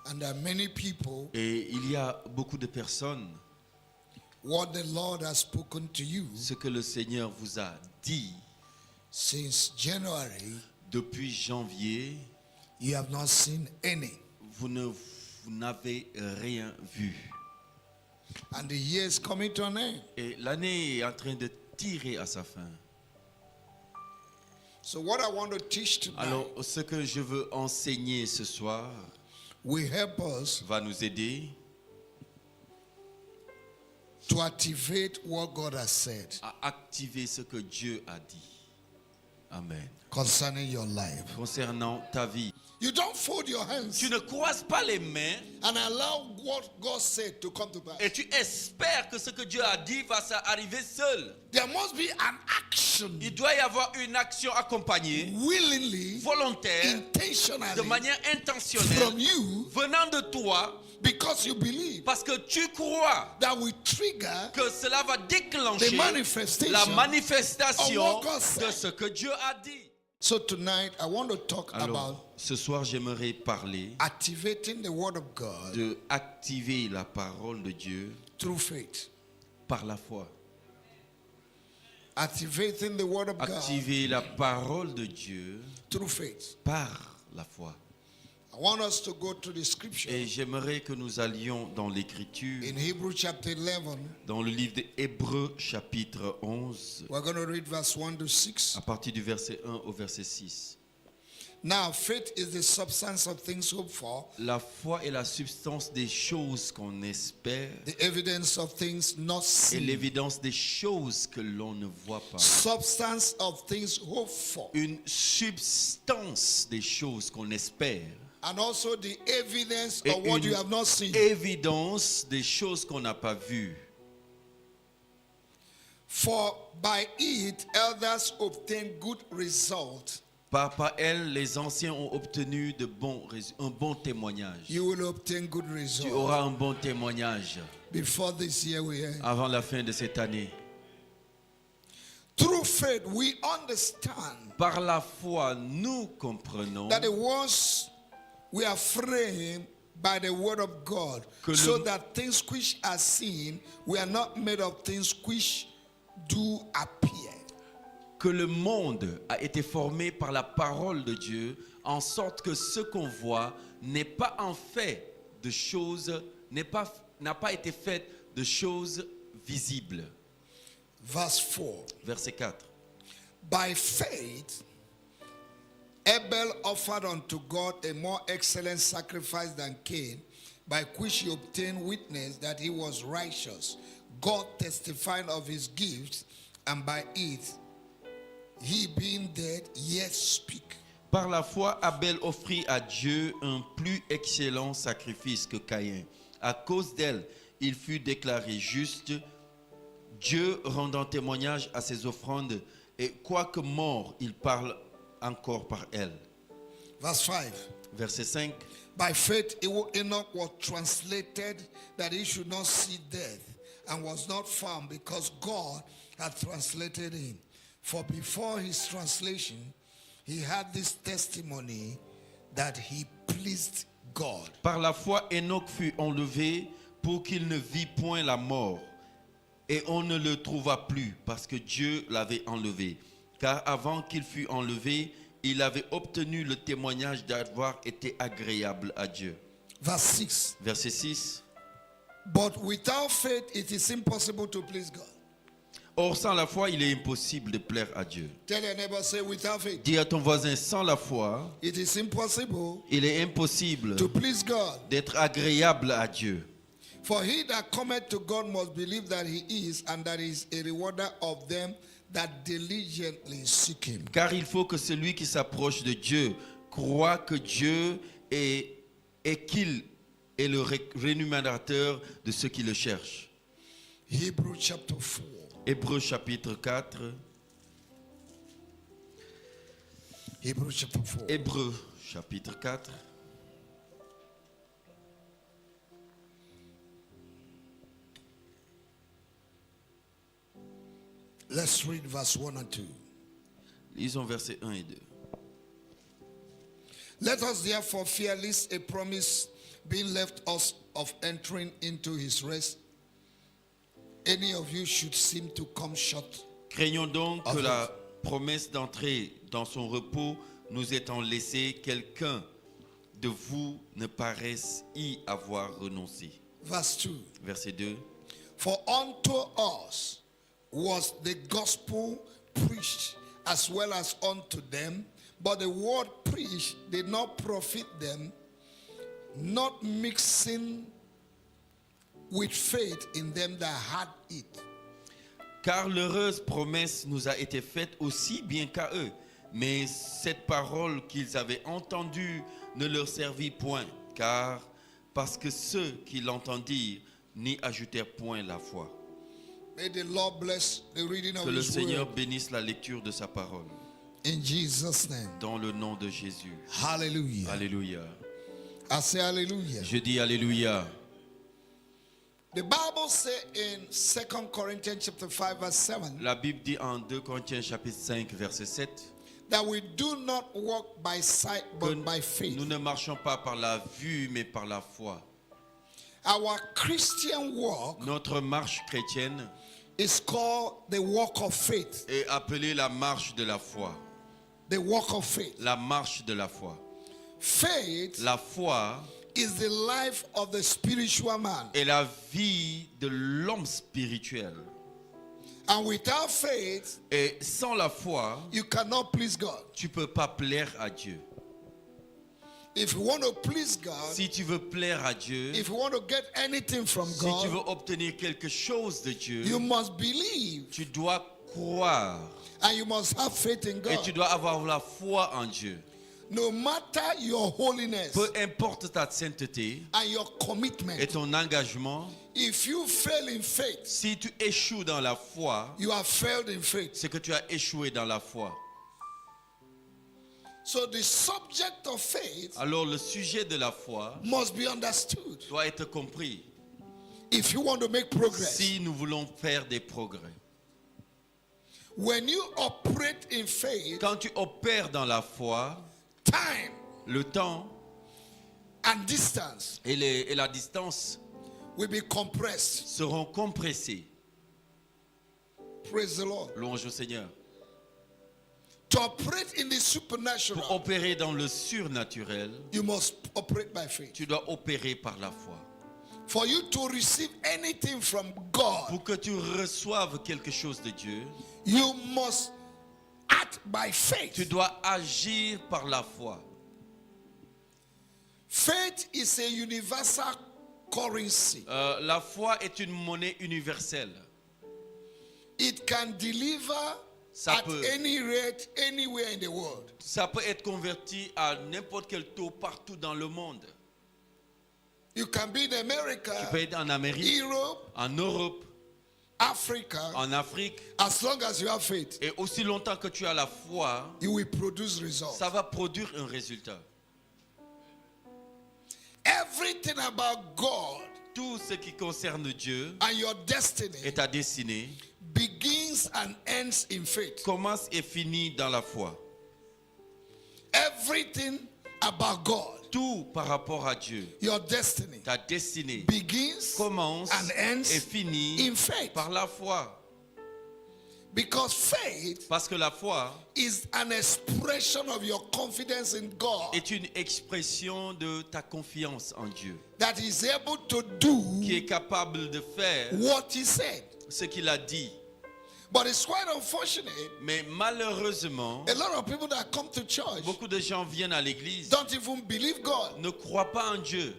And there are many people, Et il y a beaucoup de personnes, what the Lord has spoken to you ce que le Seigneur vous a dit since January, depuis janvier, you have not seen any. vous n'avez rien vu. And the year is coming to an end. Et l'année est en train de tirer à sa fin. So what I want to teach tonight Alors, ce que je veux enseigner ce soir will help us va nous aider to activate what God has said à activer ce que Dieu a dit. Amen. concerning your life. Concernant ta vie. You don't fold your hands Tu ne croises pas les mains and allow what God said to come to pass. et tu espères que ce que Dieu a dit va arriver seul. There must be an action Il doit y avoir une action accompagnée, willingly, volontaire, de intentionally manière from intentionnelle, you venant de toi, because you believe parce que tu crois that will trigger que cela va the déclencher manifestation. la manifestation of what God said. de ce que Dieu a dit. So tonight I want to talk about Alors, ce soir, j'aimerais parler activating the word of God de activer la parole de Dieu through faith. par la foi. Activating the word of God Activer la parole de Dieu through faith. par la foi. I want us to go to the scripture Et j'aimerais que nous allions dans l'Écriture, in Hebrews chapter 11. dans le livre des Hébreux chapitre 11, We're going to read verse 1 to 6. à partir du verset 1 au verset 6. Now, faith is the substance of things hoped for, La foi est la substance des choses qu'on espère the evidence of things not et seen. l'évidence des choses que l'on ne voit pas. Substance of things hoped for, Une substance des choses qu'on espère and also the evidence et of what you une have not seen. évidence des choses qu'on n'a pas vues. For by it elders obtain good result. Par elle, les anciens ont obtenu un bon témoignage. You will obtain good Tu result auras un bon témoignage before this year we end. avant la fin de cette année. Through faith, we understand Par la foi, nous comprenons that the words we are framed by the word of God, Que le- so that things which are seen, we are not made of things which do appear. que le monde a été formé par la parole de Dieu, en sorte que ce qu'on voit n'est pas en fait de choses, n'a pas été fait de choses visibles. Verse 4. Verset 4. By faith, Abel offered unto God a more excellent sacrifice than Cain, by which he obtained witness that he was righteous, God testifying of his gifts, and by it, he being dead, yet speak. Par la foi, Abel offrit à Dieu un plus excellent sacrifice que Caïn. À cause d'elle, il fut déclaré juste, Dieu rendant témoignage à ses offrandes, et quoique mort, il parle encore par elle. Verse 5. Verset 5. By faith, Enoch was translated that he should not see death, and was not found because God had translated him. For before his translation, he had this testimony that he pleased God. Par la foi, Enoch fut enlevé pour qu'il ne vit point la mort. Et on ne le trouva plus parce que Dieu l'avait enlevé. Car avant qu'il fût enlevé, il avait obtenu le témoignage d'avoir été agréable à Dieu. Verse 6. Verset 6. But without faith, it is impossible to please God. Or, sans la foi, il est impossible de plaire à Dieu. Tell your neighbor, say, without faith, Dis à ton voisin, sans la foi, it is impossible il est impossible to please God. d'être agréable à Dieu. For he that cometh to God must believe that he is, and that he is a rewarder of them that diligently seek him. Car il faut que celui qui s'approche de Dieu croit que Dieu est et qu'il est le rémunérateur de ceux qui le cherchent. Hebrews chapter 4. Hébreux chapitre 4. Hebrews chapter 4. Hébreux chapitre 4. Let's read verse 1 and 2. Lisons versets 1 et 2. Let us therefore fear lest a promise being left us of entering into his rest, any of you should seem to come short. Craignons donc que Of la promesse d'entrer dans son repos nous étant laissée, quelqu'un de vous ne paraisse y avoir renoncé. Verse 2. Verset 2. For unto us was the gospel preached as well as unto them, but the word preached did not profit them, not mixing with faith in them that had it. Car l'heureuse promesse nous a été faite aussi bien qu'à eux. Mais cette parole qu'ils avaient entendue ne leur servit point, car parce que ceux qui l'entendirent n'y ajoutèrent point la foi. May the Lord bless the reading of Que le his Seigneur word bénisse la lecture de sa parole. in Jesus' name. Dans le nom de Jésus. Hallelujah. Alléluia. I say hallelujah. Je dis Alléluia. The Bible says in 2 Corinthians chapter 5 verse 7 La Bible dit en 2 Corinthiens chapitre 5 verset 7 that we do not walk by sight que but by faith. nous ne marchons pas par la vue mais par la foi. Our Christian walk Notre marche chrétienne is called the walk of faith. est appelée la marche de la foi. The walk of faith. La marche de la foi. Faith La foi is the life of the spiritual man. est la vie de l'homme spirituel. And without faith, Et sans la foi, you cannot please God. tu ne peux pas plaire à Dieu. If you want to please God, Si tu veux plaire à Dieu, if you want to get anything from si tu veux God, obtenir quelque chose de Dieu, you must believe tu dois croire and you must have faith in et tu God. dois avoir la foi en Dieu. No matter your holiness Peu importe ta sainteté and your commitment, et ton engagement, if you fail in faith, si tu échoues dans la foi, you have failed in faith. c'est que tu as échoué dans la foi. So the subject of faith Alors le sujet de la foi must be understood doit être compris if you want to make progress. si nous voulons faire des progrès. When you operate in faith, Quand tu opères dans la foi, time le temps and distance et la distance will be compressed. seront compressés. Praise the Lord. Louange au Seigneur. To operate in the Pour supernatural, opérer dans le surnaturel, you must operate by faith. tu dois opérer par la foi. For you to receive anything from God, Pour que tu reçoives quelque chose de Dieu, you must act by tu faith. dois agir par la foi. Faith is a universal currency. La foi est une monnaie universelle. It can deliver Ça at peut. any rate anywhere in the world. Ça peut être converti à n'importe quel taux partout dans le monde. You can be in Tu America, peux être en Amérique, Europe, en Europe, Africa. en Afrique. As long as you have faith, Et aussi longtemps que tu as la foi, you will produce results. ça va produire un résultat. Everything about God Tout ce qui concerne Dieu and your destiny et ta destinée begins and ends in faith. commence et finit dans la foi. Everything about God, Tout par rapport à Dieu, your destiny, ta destinée begins commence and ends et finit in faith. par la foi. Because faith Parce que la foi is an expression of your confidence in God est une expression de ta confiance en Dieu, that is able to qui do est capable de faire what He said. ce qu'il a dit. But it's quite unfortunate. Mais malheureusement, A lot of people that come to church beaucoup de gens viennent à l'église, don't even believe God. ne croient pas en Dieu.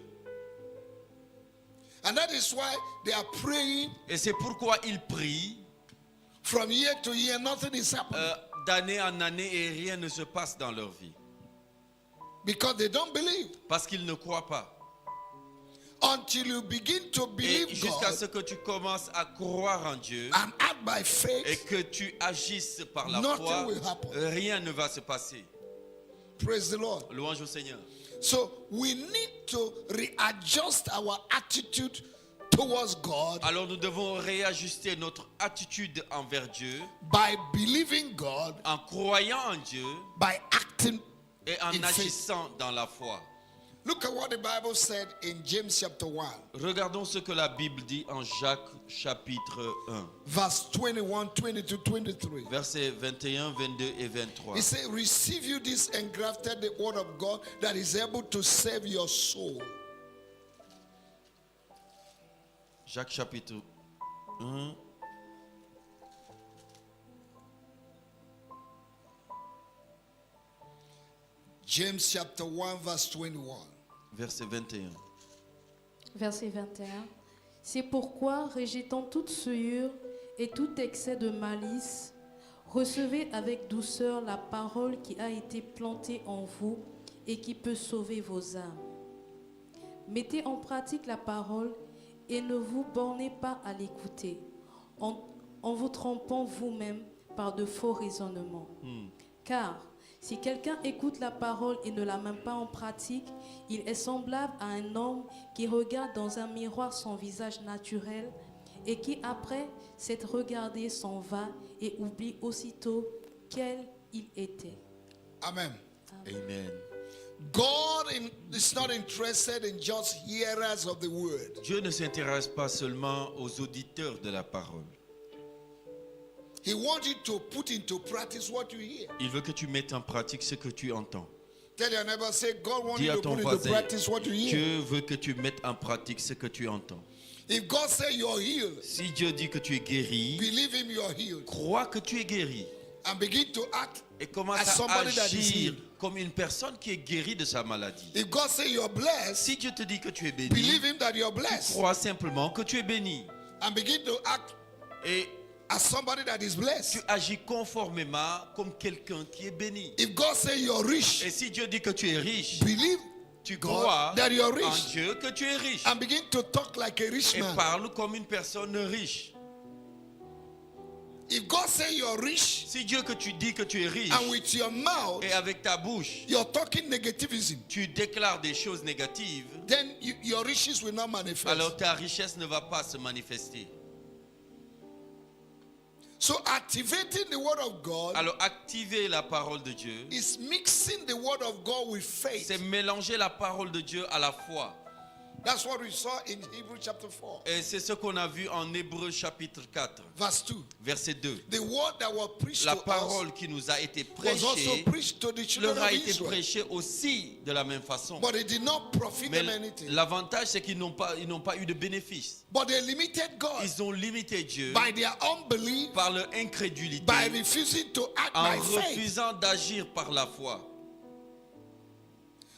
And that is why they are praying Et c'est pourquoi ils prient from year to year, nothing is happening. d'année en année et rien ne se passe dans leur vie. Because they don't believe. Parce qu'ils ne croient pas. Until you begin to Et believe jusqu'à God ce que tu commences à croire en Dieu and act by et faith, que tu agisses par la nothing foi, will happen. rien ne va se passer. Praise the Lord. Louange au Seigneur. So we need to readjust our attitude towards God Alors nous devons réajuster notre attitude envers Dieu by believing God, en croyant en Dieu by acting et en in faith. agissant dans la foi. Look at what the Bible said in James chapter 1, Regardons ce que la Bible dit en Jacques chapitre 1, verse 21, 22, 23. versets 21, 22 et 23. He said, receive you this engrafted the word of God that is able to save your soul. Jacques chapitre 1, James chapter 1, verse 21. verset 21. Verset 21. C'est pourquoi, rejetant toute souillure et tout excès de malice, recevez avec douceur la parole qui a été plantée en vous et qui peut sauver vos âmes. Mettez en pratique la parole et ne vous bornez pas à l'écouter, en vous trompant vous-même par de faux raisonnements. Car si quelqu'un écoute la parole et ne la met pas en pratique, il est semblable à un homme qui regarde dans un miroir son visage naturel et qui, après s'être regardé, s'en va et oublie aussitôt quel il était. Amen. Amen. God is not interested in just hearers of the word. Dieu ne s'intéresse pas seulement aux auditeurs de la parole. He wants you to put into practice what you hear. Il veut que tu mettes en pratique ce que tu entends. Tell your neighbor, say, God wants Dis you à to ton put into voisin, practice what you hear. Dieu veut que tu mettes en pratique ce que tu entends. If God say you're healed, Si Dieu dit que tu es guéri, believe him you're healed. crois que tu es guéri And begin to act et commence as à somebody that is agir healed. comme une personne qui est guérie de sa maladie. If God say you're blessed, Si Dieu te dit que tu es béni, believe him that you're blessed. crois simplement que tu es béni And begin to act et as somebody that is tu blessed. agis conformément comme quelqu'un qui est béni. If God say you're Et rich, si Dieu dit que tu es riche, believe tu God crois that you're en rich. Dieu que tu es riche And begin to talk like a rich et man. parle comme une personne riche. If God say you're rich, Si Dieu que tu dis que tu es riche and with your mouth et avec ta bouche you're talking negativism, tu déclares des choses négatives, then your riches will not manifest. alors ta richesse ne va pas se manifester. So activating the word of God Alors activer la parole de Dieu, is mixing the word of God with faith. c'est mélanger la parole de Dieu à la foi. That's what we saw in Hebrews chapter 4, Et c'est ce qu'on a vu en Hébreux chapitre 4, verse 2. verset 2. The word that was preached La to us parole qui nous a été was also prêchée preached to the children leur a of été Israel. prêchée aussi de la même façon. But it did not profit Mais them anything. l'avantage, c'est qu'ils n'ont pas eu de bénéfice. But they limited God Ils ont limité Dieu by their unbelief, par leur incrédulité, by refusing to act en by faith. refusant d'agir par la foi.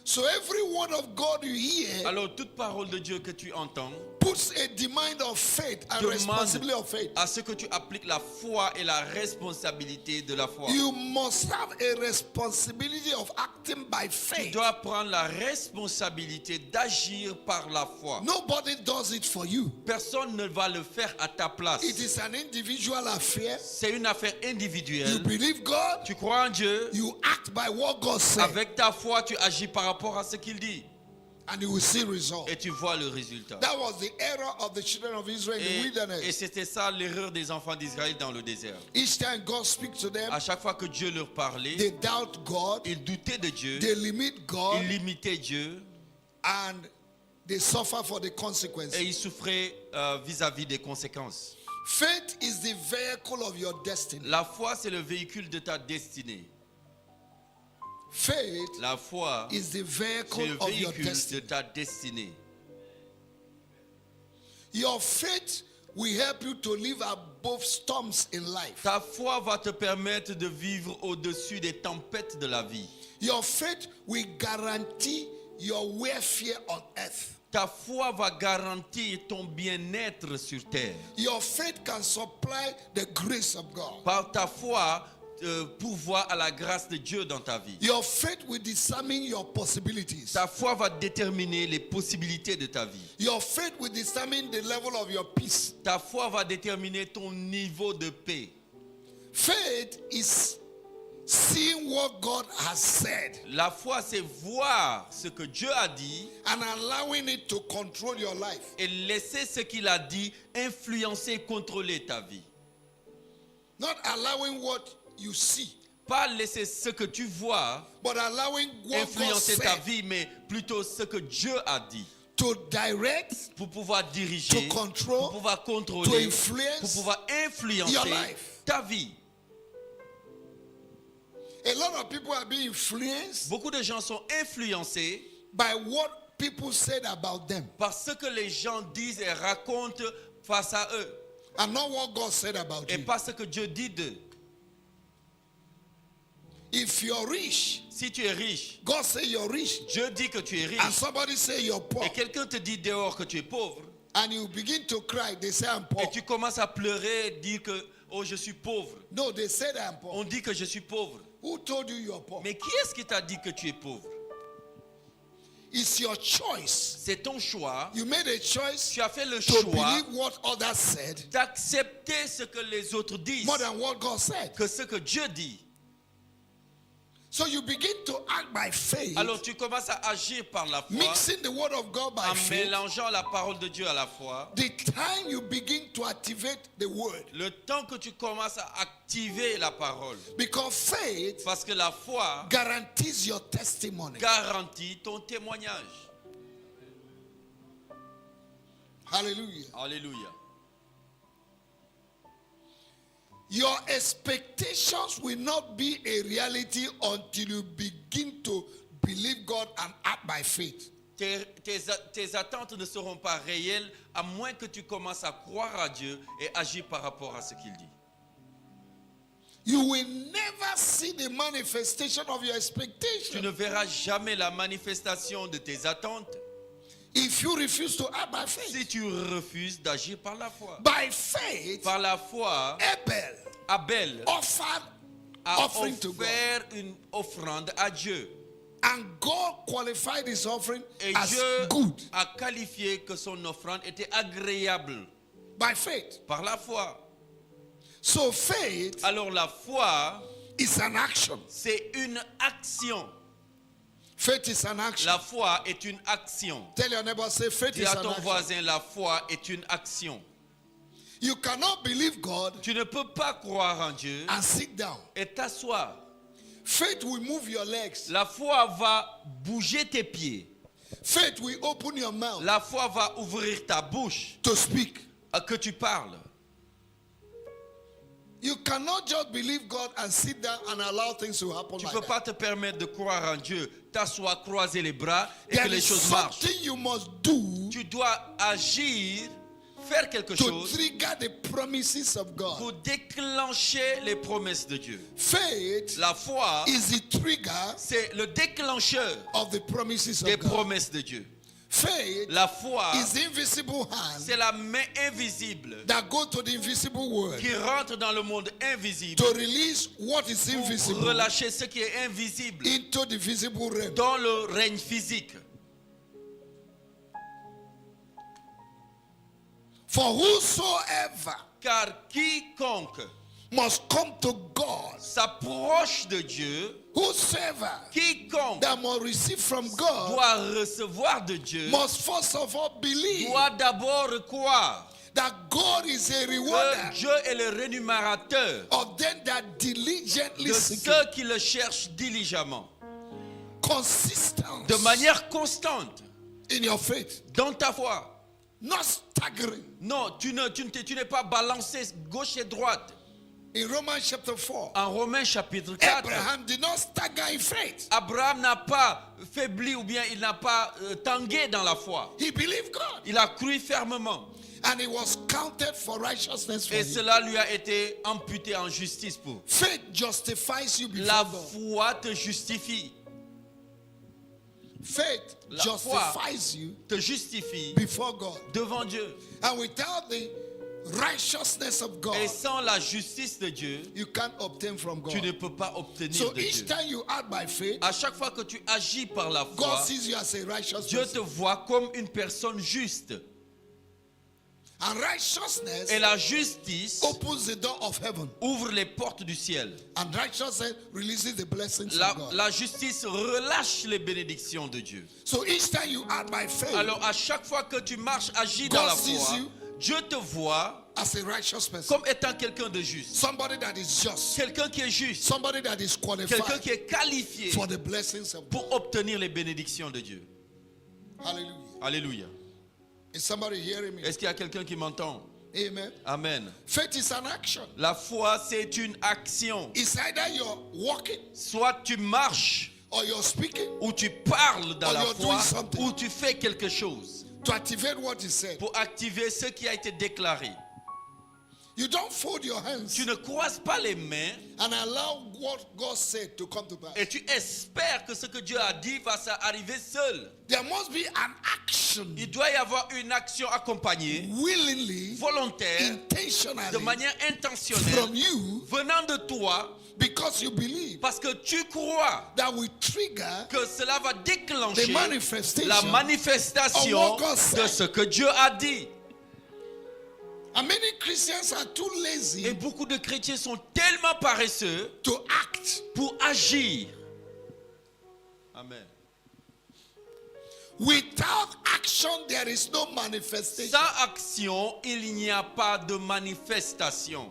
So every word of God you hear Alors toute parole de Dieu que tu entends puts a demand of faith and responsibility of faith. à ce que tu appliques la foi et la responsabilité de la foi. You must have a responsibility of acting by Tu faith. dois prendre la responsabilité d'agir par la foi. Nobody does it for you. Personne ne va le faire à ta place. It is an individual affair. C'est une affaire You individuelle. believe God, Tu crois en Dieu. you act by what God said, Avec ta foi, tu agis par rapport à ce qu'il dit. and you will see results. Et tu vois le résultat. That was the error of the children of Israel in the Et wilderness. c'était ça l'erreur des enfants d'Israël dans le désert. Each time God speaks to them, À chaque fois que Dieu leur parlait, they doubt God, ils doutaient de Dieu, they limit God, ils limitaient Dieu and they suffer for the consequences. et ils souffraient vis-à-vis des conséquences. Faith is the vehicle of your destiny. La foi, c'est le véhicule de ta destinée. Faith La foi, is the c'est vehicle le of your véhicule de destiny. ta destinée. Your faith will help you to live above storms in life. Ta foi va te permettre de vivre au-dessus des tempêtes de la vie. Your faith will guarantee your welfare on earth. Ta foi va garantir ton bien-être sur terre. Your faith can supply the grace of God. Par ta foi, pourvoir à la grâce de Dieu dans ta vie. Your faith will determine your possibilities. Ta foi va déterminer les possibilités de ta vie. Your faith will determine the level of your peace. Ta foi va déterminer ton niveau de paix. Faith is seeing what God has said La foi, c'est voir ce que Dieu a dit and allowing it to control your life. et laisser ce qu'il a dit influencer et contrôler ta vie. Not allowing what you see. Pas laisser ce que tu vois but allowing what God influencer ta said vie, mais plutôt ce que Dieu a dit. to direct, Pour pouvoir diriger, to control, pour pouvoir to contrôler, influence pour pouvoir your influencer life. ta vie. A lot of people are being influenced Beaucoup de gens sont influencés by what people said about them par ce que les gens disent et racontent face à eux, and not what God said about et you. pas ce que Dieu dit d'eux. If you're rich, Si tu es riche, God say you're rich, Dieu dit que tu es and riche, somebody say you're poor, et quelqu'un te dit dehors que tu es pauvre, and you begin to cry, they say I'm poor. et tu commences à pleurer, dire que oh je suis pauvre. No, they said I'm poor. On dit que je suis pauvre. Who told you you're poor? Mais qui est-ce qui t'a dit que tu es pauvre? It's your choice. C'est ton choix. You made a choice Tu as fait le to choix believe what others said d'accepter ce que les autres disent more than what God said. que ce que Dieu dit. So you begin to act by faith, Alors tu commences à agir par la foi mixing the word of God by en faith. mélangeant la parole de Dieu à la foi. The time you begin to activate the word, Le temps que tu commences à activer la parole, because faith parce que la foi guarantees your testimony. garantit ton témoignage. Hallelujah. Alléluia. Your expectations will not be a reality until you begin to believe God and act by faith. Tes attentes ne seront pas réelles à moins que tu commences à croire à Dieu et agir par rapport à ce qu'il dit. You will never see the manifestation of your Tu expectation ne verras jamais la manifestation de tes attentes if you refuse to act by faith. si tu refuses d'agir par la foi. By faith, Par la foi, Abel Abel offered a offering to God, offert une offrande à Dieu. and God qualified his offering Et as Dieu good a qualifié que son offrande était agréable by faith. par la foi. So faith Alors la foi, is an action. c'est une action. Faith is an action. La foi est une action. Tell your neighbor, say faith Dis is à an ton action. voisin, la foi est une action. You cannot believe God Tu ne peux pas croire en Dieu and sit down. et t'asseoir. Faith will move your legs. La foi va bouger tes pieds. Faith will open your mouth La foi va ouvrir ta bouche to speak. à que tu parles. You cannot just believe God and sit down and allow things to happen Tu ne like peux that. pas te permettre de croire en Dieu, t'asseoir, croiser les bras et There que les is choses marchent. something you must do Tu dois agir, faire quelque to chose trigger the promises of God. pour déclencher les promesses de Dieu. Faith La foi, is the trigger c'est le déclencheur of the promises des of God. promesses de Dieu. Faith La foi, is the invisible hand c'est la main invisible that goes to the invisible world qui rentre dans le monde invisible to release what is pour invisible relâcher ce qui est invisible into the visible realm. dans le règne physique. For whosoever Car quiconque must come to God, s'approche de Dieu, whosoever quiconque that must receive from God doit recevoir de Dieu, must first of all believe doit d'abord croire that God is a que rewarder Dieu est le rémunérateur of them that diligently de seek ceux Him. qui le cherchent diligemment, Consistent de manière constante in your faith, dans ta foi. not staggering. Non, tu n'es pas balancé gauche et droite. In Romans chapter 4, En Romains chapitre 4, Abraham did not stagger in faith. Abraham n'a pas faibli ou bien il n'a pas tangué dans la foi. He believed God, Il a cru fermement and it was counted for righteousness for et him. cela lui a été amputé en justice pour. Faith justifies you La before God. foi te justifie, Faith La justifies you te justifie before God. devant Dieu. And without the righteousness of God, Et sans la justice de Dieu, you can't obtain from tu ne God. peux pas obtenir So de each Dieu. time you act by faith, À chaque fois que tu agis par la God foi, sees you as a righteous Dieu te person. voit comme une personne juste. And righteousness Et la justice opens the door of heaven. ouvre les portes du ciel. And righteousness releases the blessings La, of God. la justice relâche les bénédictions de Dieu. So each time you act by faith, Alors à chaque fois que tu marches, agis dans God la sees foi, you Dieu te voit as a righteous person. comme étant quelqu'un de juste. Somebody that is just. Quelqu'un qui est juste. Somebody that is Quelqu'un qualified qui est qualifié for the blessings of God. pour obtenir les bénédictions de Dieu. Hallelujah. Alléluia. Is somebody hearing me? Est-ce qu'il y a quelqu'un qui m'entend? Amen. Amen. Faith is an action. La foi, c'est une action. It's either you're walking Soit tu marches, or you're speaking ou tu parles dans Or la you're foi, doing something. ou tu fais quelque chose to activate what is said. pour activer ce qui a été déclaré. You don't fold your hands Tu ne croises pas les mains and allow what God said to come to pass. et tu espères que ce que Dieu a dit va arriver seul. There must be an action Il doit y avoir une action accompagnée, willingly, volontaire, de intentionally manière from intentionnelle, you venant de toi, because you believe parce que tu crois that will trigger que cela va the déclencher manifestation la manifestation of what God said. de ce que Dieu a dit. And many Christians are too Et lazy beaucoup de chrétiens sont tellement paresseux to act. pour agir. Amen. Without action, there is no manifestation. Sans action, il n'y a pas de manifestation.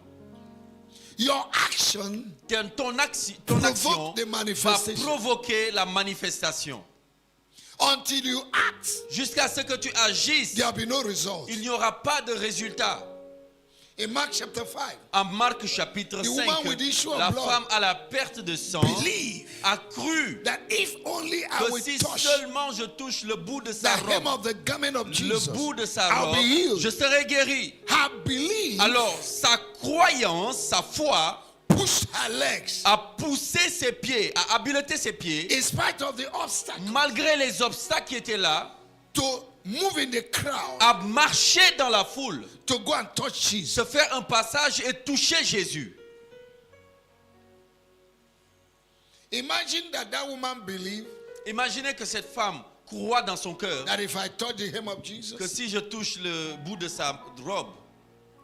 Your action Ton action the va manifestation. provoquer la manifestation. Until you act, Jusqu'à ce que tu agisses, there will be no result. il n'y aura pas de résultat. In Mark chapter 5, En Marc chapitre The 5, woman with the issue of la blood femme à la perte de sang believe a cru that if only I que will si touch seulement je touche le bout de the sa hem robe, of the garment of le Jesus, bout de sa I'll robe, be healed. je serai guéri. Her belief Alors, sa croyance, sa foi, pushed her legs a poussé ses pieds, a habilité ses pieds, in spite of the obstacle malgré les obstacles qui étaient là, to move in the crowd a marché dans la foule, to go and touch Jesus. se faire un passage et toucher Jésus. Imagine that that woman believed Imaginez que cette femme croit dans son cœur that if I touch the hem of que Jesus, si je touche le bout de sa robe,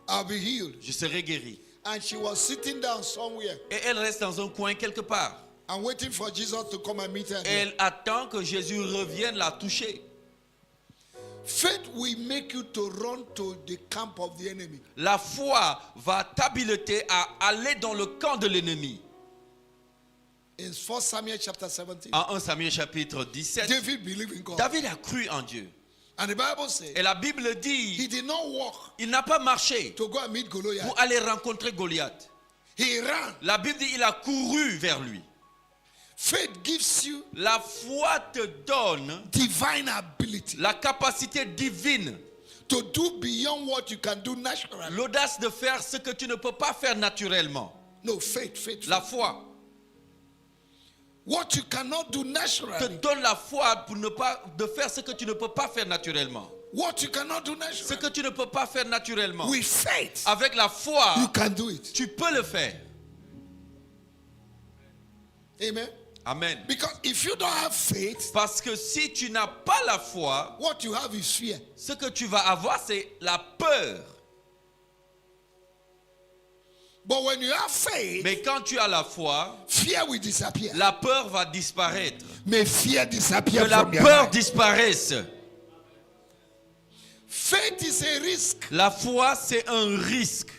I'll be healed. je serai guéri. And she was sitting down somewhere Et elle reste dans un coin quelque part. and waiting for Jesus to come and meet her. Et there. elle attend que Jésus revienne la toucher. Faith will make you to run to the camp of the enemy. La foi va t'habiliter à aller dans le camp de l'ennemi. In 1 Samuel chapter 17, En 1 Samuel chapitre 17, David believed in God. David a cru en Dieu. And the Bible says Et la Bible he dit, did not walk il n'a pas marché to go and meet Goliath. pour aller rencontrer Goliath. He ran. La Bible dit, il a couru vers lui. Faith gives you La foi te donne divine ability la capacité divine, to do beyond what you can do naturally. l'audace de faire ce que tu ne peux pas faire naturellement. No, faith. La foi What you cannot do te naturally. donne la foi pour ne pas de faire ce que tu ne peux pas faire naturellement. What you cannot do Ce naturally. que tu ne peux pas faire naturellement. With faith, Avec la foi, you can do it. tu peux le faire. Amen. Amen. Because if you don't have faith, Parce que si tu n'as pas la foi, what you have is fear. ce que tu vas avoir, c'est la peur. But when you have faith, Mais quand tu as la foi, fear will disappear. la peur va disparaître. May fear disappear Que la from your peur life. disparaisse. Faith is a risk. La foi, c'est un risque.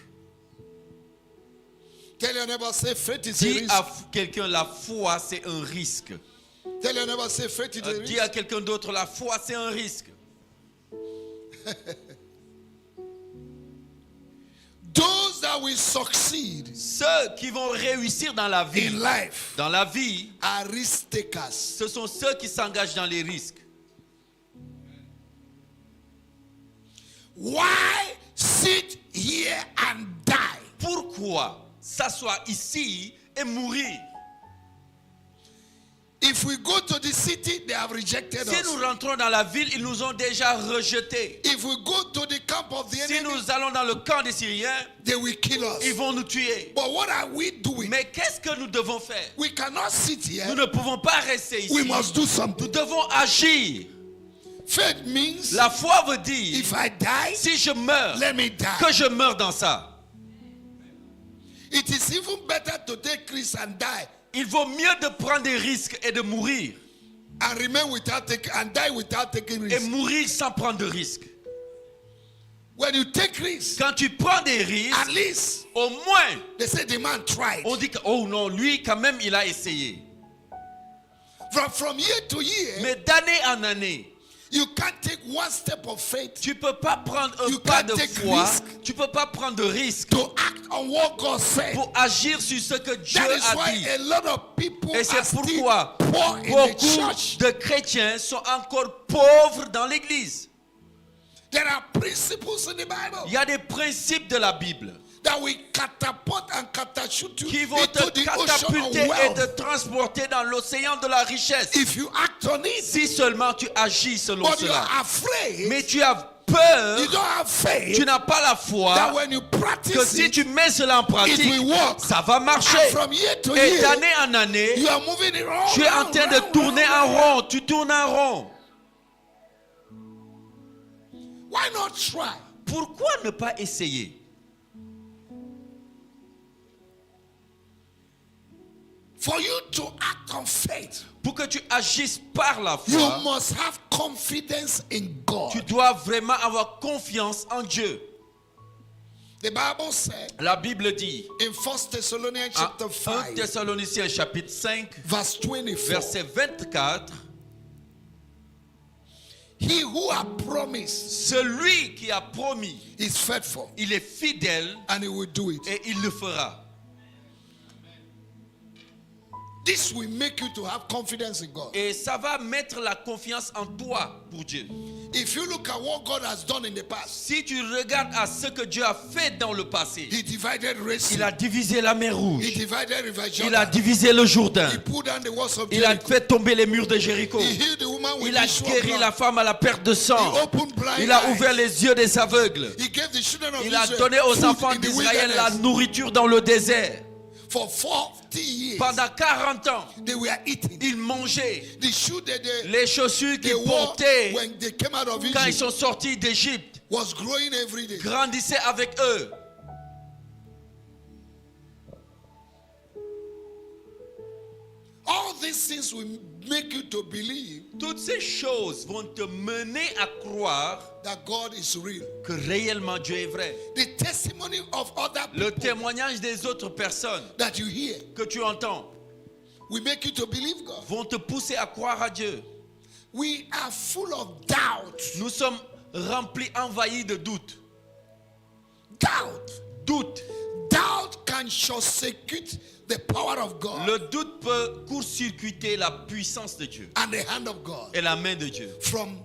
Tell your neighbor, say faith is a Dis risk. à quelqu'un, la foi, c'est un risque. Tell your neighbor, say faith is a Dis à risk. quelqu'un d'autre, la foi, c'est un risque. Those that will succeed Ceux qui vont réussir dans la vie, in life are risk takers. ce sont ceux qui s'engagent dans les risques. Why sit here and die? Pourquoi s'asseoir ici et mourir? If we go to the city, they have rejected Si us. nous rentrons dans la ville, ils nous ont déjà rejetés. If we go to the camp of the Si enemy, nous allons dans le camp des Syriens, they will kill ils us. vont nous tuer. But what are we doing? Mais qu'est-ce que nous devons faire? We cannot sit Nous here. ne pouvons pas rester ici. We must do Nous something. devons agir. Faith means La foi veut dire, if I die, si je meurs, let me die. que je meurs dans ça. It is even better to take risks and die Il vaut mieux de prendre des risques et de mourir. and remain without taking and die without taking Et risks. mourir sans prendre de risques. When you take risks, Quand tu prends des at risques, least au moins, they say the man tried. on dit que, oh non, lui, quand même, il a essayé. From year to year, Mais d'année en année, you can't take one step of faith tu peux pas prendre un You pas can't de take foi, risk. tu peux pas prendre de risque to act on what God said. pour agir sur ce que Dieu That is a why dit. a lot of people Et are c'est still pourquoi poor in the beaucoup church. de chrétiens sont encore pauvres dans l'église. There are principles in the Bible Il y a des principes de la Bible that will catapult and catapult you qui vont into te the ocean of catapulter et wealth. te transporter dans l'océan de la richesse. If you act on it, Si seulement tu agis selon but you cela. are afraid, Mais tu as peur, you don't have faith tu n'as pas la that foi when you que practice si it, tu mets cela en pratique, it will work. ça va And marcher. from year to Et year, d'année en année, you are moving it all tu es en round, train de round, tourner round, en round. rond, tu tournes en rond. Why not try? Pourquoi ne pas essayer? For you to act on faith, Pour que tu agisses par la you foi, must have confidence in God. tu dois vraiment avoir confiance en Dieu. The Bible said La Bible dit, in 1 Thessalonians en chapter 1 5, Thessaloniciens chapitre 5, verse 24, verset 24, he who has promised celui qui a promis, is faithful il est fidèle and he will do it. et il le fera. This will make you to have confidence in God. Et ça va mettre la confiance en toi pour Dieu. If you look at what God has done in the past, Si tu regardes à ce que Dieu a fait dans le passé, he divided Red Sea, il a divisé la mer he Rouge, divided River il a Jordan, divisé le Jourdain, he pulled down the walls of il a Jericho, fait tomber les murs de Jéricho, he healed the woman with il a issue of guéri blood, la femme à la perte de sang, he opened blind il a eyes, ouvert les yeux des aveugles, he gave the children of il a Israel donné aux food enfants in the d'Israël la wilderness. nourriture dans le désert. For 40 years, Pendant 40 ans, they were eating. ils mangeaient The shoe that les chaussures they qu'ils wore portaient when they came out of quand ils Egypt sont sortis d'Égypte was growing every day. grandissaient avec eux. All these things will make you to believe Toutes ces choses vont te mener à croire that God is real. que réellement Dieu est vrai. The testimony of other Le people témoignage des autres personnes that you hear que tu entends will make you to believe God. vont te pousser à croire à Dieu. We are full of doubt. Nous sommes remplis, envahis de doutes. Doubt. Doute. Doubt can short-circuit the power of God Le doute peut court-circuiter la puissance de Dieu and the hand of God et la main de Dieu from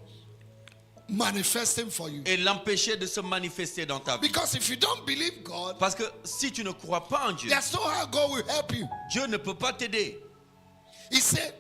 manifesting for you. et l'empêcher de se manifester dans ta vie. Because if you don't believe God, Parce que si tu ne crois pas en Dieu, there's no how God will help you. Dieu ne peut pas t'aider. He said,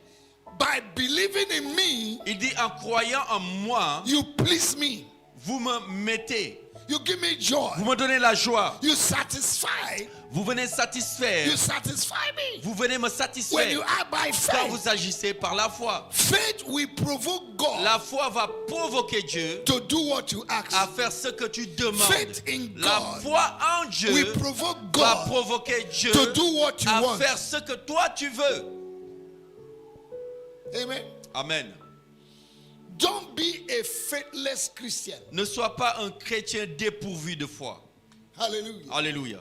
by believing in me, Il dit en croyant en moi, you please me. vous me mettez, You give me joy. vous me donnez la joie, You satisfy. vous venez satisfaire, You satisfy me. vous venez me When satisfaire you are by quand faith, vous agissez par la foi. faith will provoke God La foi va provoquer Dieu to do what you à ask. faire ce que tu demandes. Faith in La God foi en Dieu will provoke va God provoquer Dieu to do what you à want. faire ce que toi tu veux. Amen. Amen. Don't be a faithless Christian. Ne sois pas un chrétien dépourvu de foi. Hallelujah. Alléluia.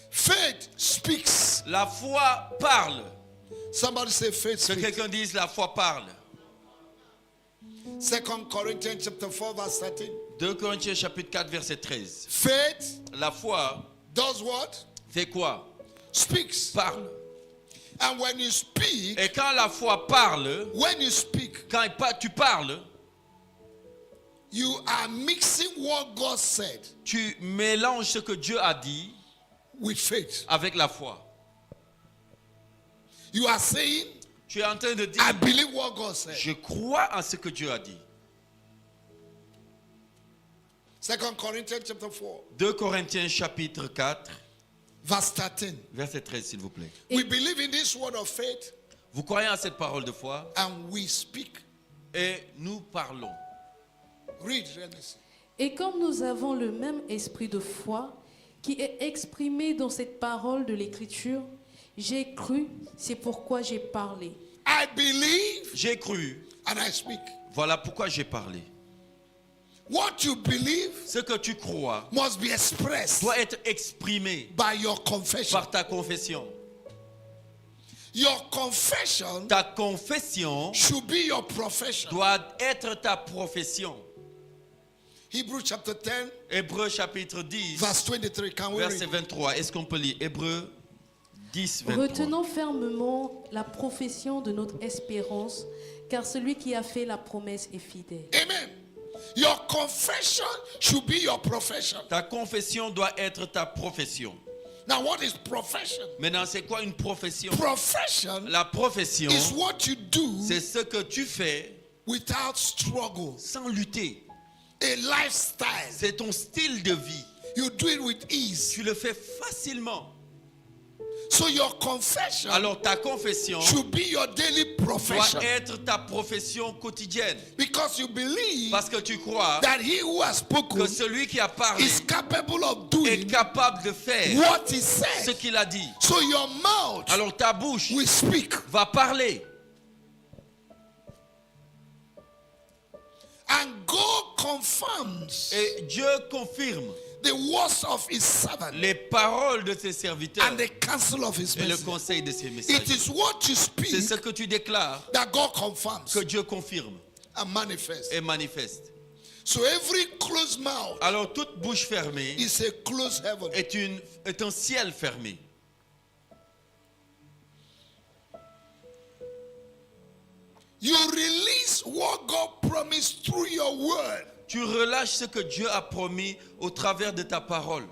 Faith speaks. La foi parle. Somebody say faith Que speaks. quelqu'un dise la foi parle. 2 Corinthians chapter 4 verse 13. 2 Corinthiens chapitre 4 verset 13. Faith La foi does what? fait quoi? Speaks. Parle. And when you speak, Et quand la foi parle, when you speak, quand tu parles, you are mixing what God said tu mélanges ce que Dieu a dit with faith. avec la foi. You are saying, Tu es en train de dire, I believe what God said. je crois en ce que Dieu a dit. 2 Corinthians chapter 4 2 Corinthiens chapitre 4, verse 13. verset 13 s'il vous plaît. We believe in this word of faith Vous croyez à cette parole de foi and we speak. et nous parlons. Read, Genesis. Et comme nous avons le même esprit de foi qui est exprimé dans cette parole de l'Écriture, j'ai cru, c'est pourquoi j'ai parlé. I believe J'ai cru, and I speak. voilà pourquoi j'ai parlé. What you believe Ce que tu crois must be expressed doit être exprimé by your confession. par ta confession. Your confession Ta confession should be your profession. doit être ta profession. Hebrews chapter 10, Hébreux chapitre 10, verse 23. Can we verset read? 23. Est-ce qu'on peut lire Hébreux 10, 23. Retenons fermement la profession de notre espérance, car celui qui a fait la promesse est fidèle. Amen. Your confession should be your profession. Ta confession doit être ta profession. Now, what is profession? Maintenant, c'est quoi une profession? Profession La profession, is what you do c'est ce que tu fais without struggle. sans lutter. A lifestyle. C'est ton style de vie. You do it with ease. Tu le fais facilement. So your confession Alors ta confession should be your daily profession. doit être ta profession quotidienne. Because you believe Parce que tu crois that he who has spoken que celui qui a parlé is capable of est doing capable de faire what he ce said. qu'il a dit. So your mouth Alors ta bouche will speak. va parler. And God confirms Et Dieu confirme the words of his servant les paroles de ses serviteurs and the counsel of his et le message. conseil de ses It messagers. is what you C'est speak ce que tu déclares that God confirms que Dieu confirme and manifests. et manifeste. So every closed mouth Alors toute bouche fermée is a closed heaven. est un ciel fermé. You release what God promised through your word. Tu relâches ce que Dieu a promis au travers de ta parole.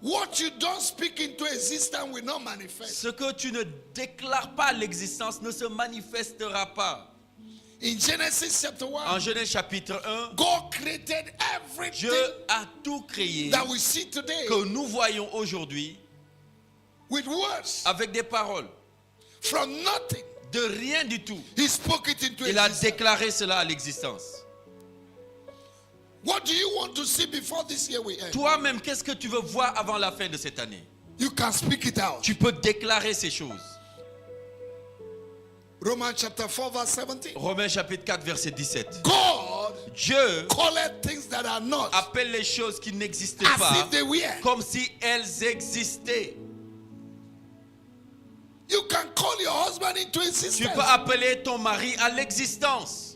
What you don't speak into existence will not manifest. Ce que tu ne déclares pas à l'existence ne se manifestera pas. In Genesis chapter 1, En Genèse chapitre 1, God created Dieu everything a tout créé that we see today que nous voyons aujourd'hui with words. avec des paroles. From nothing, De rien du tout. he spoke it into Il a existence. déclaré cela à l'existence. What do you want to see before this year we end? Toi-même, qu'est-ce que tu veux voir avant la fin de cette année? You can speak it out. Tu peux déclarer ces choses. Romans chapter 4 verse 17. Romains chapitre 4, verset 17. God Dieu calleth things that are not appelle les choses qui n'existent as pas if they were. comme si elles existaient. You can call your husband into Tu existence. peux appeler ton mari à l'existence.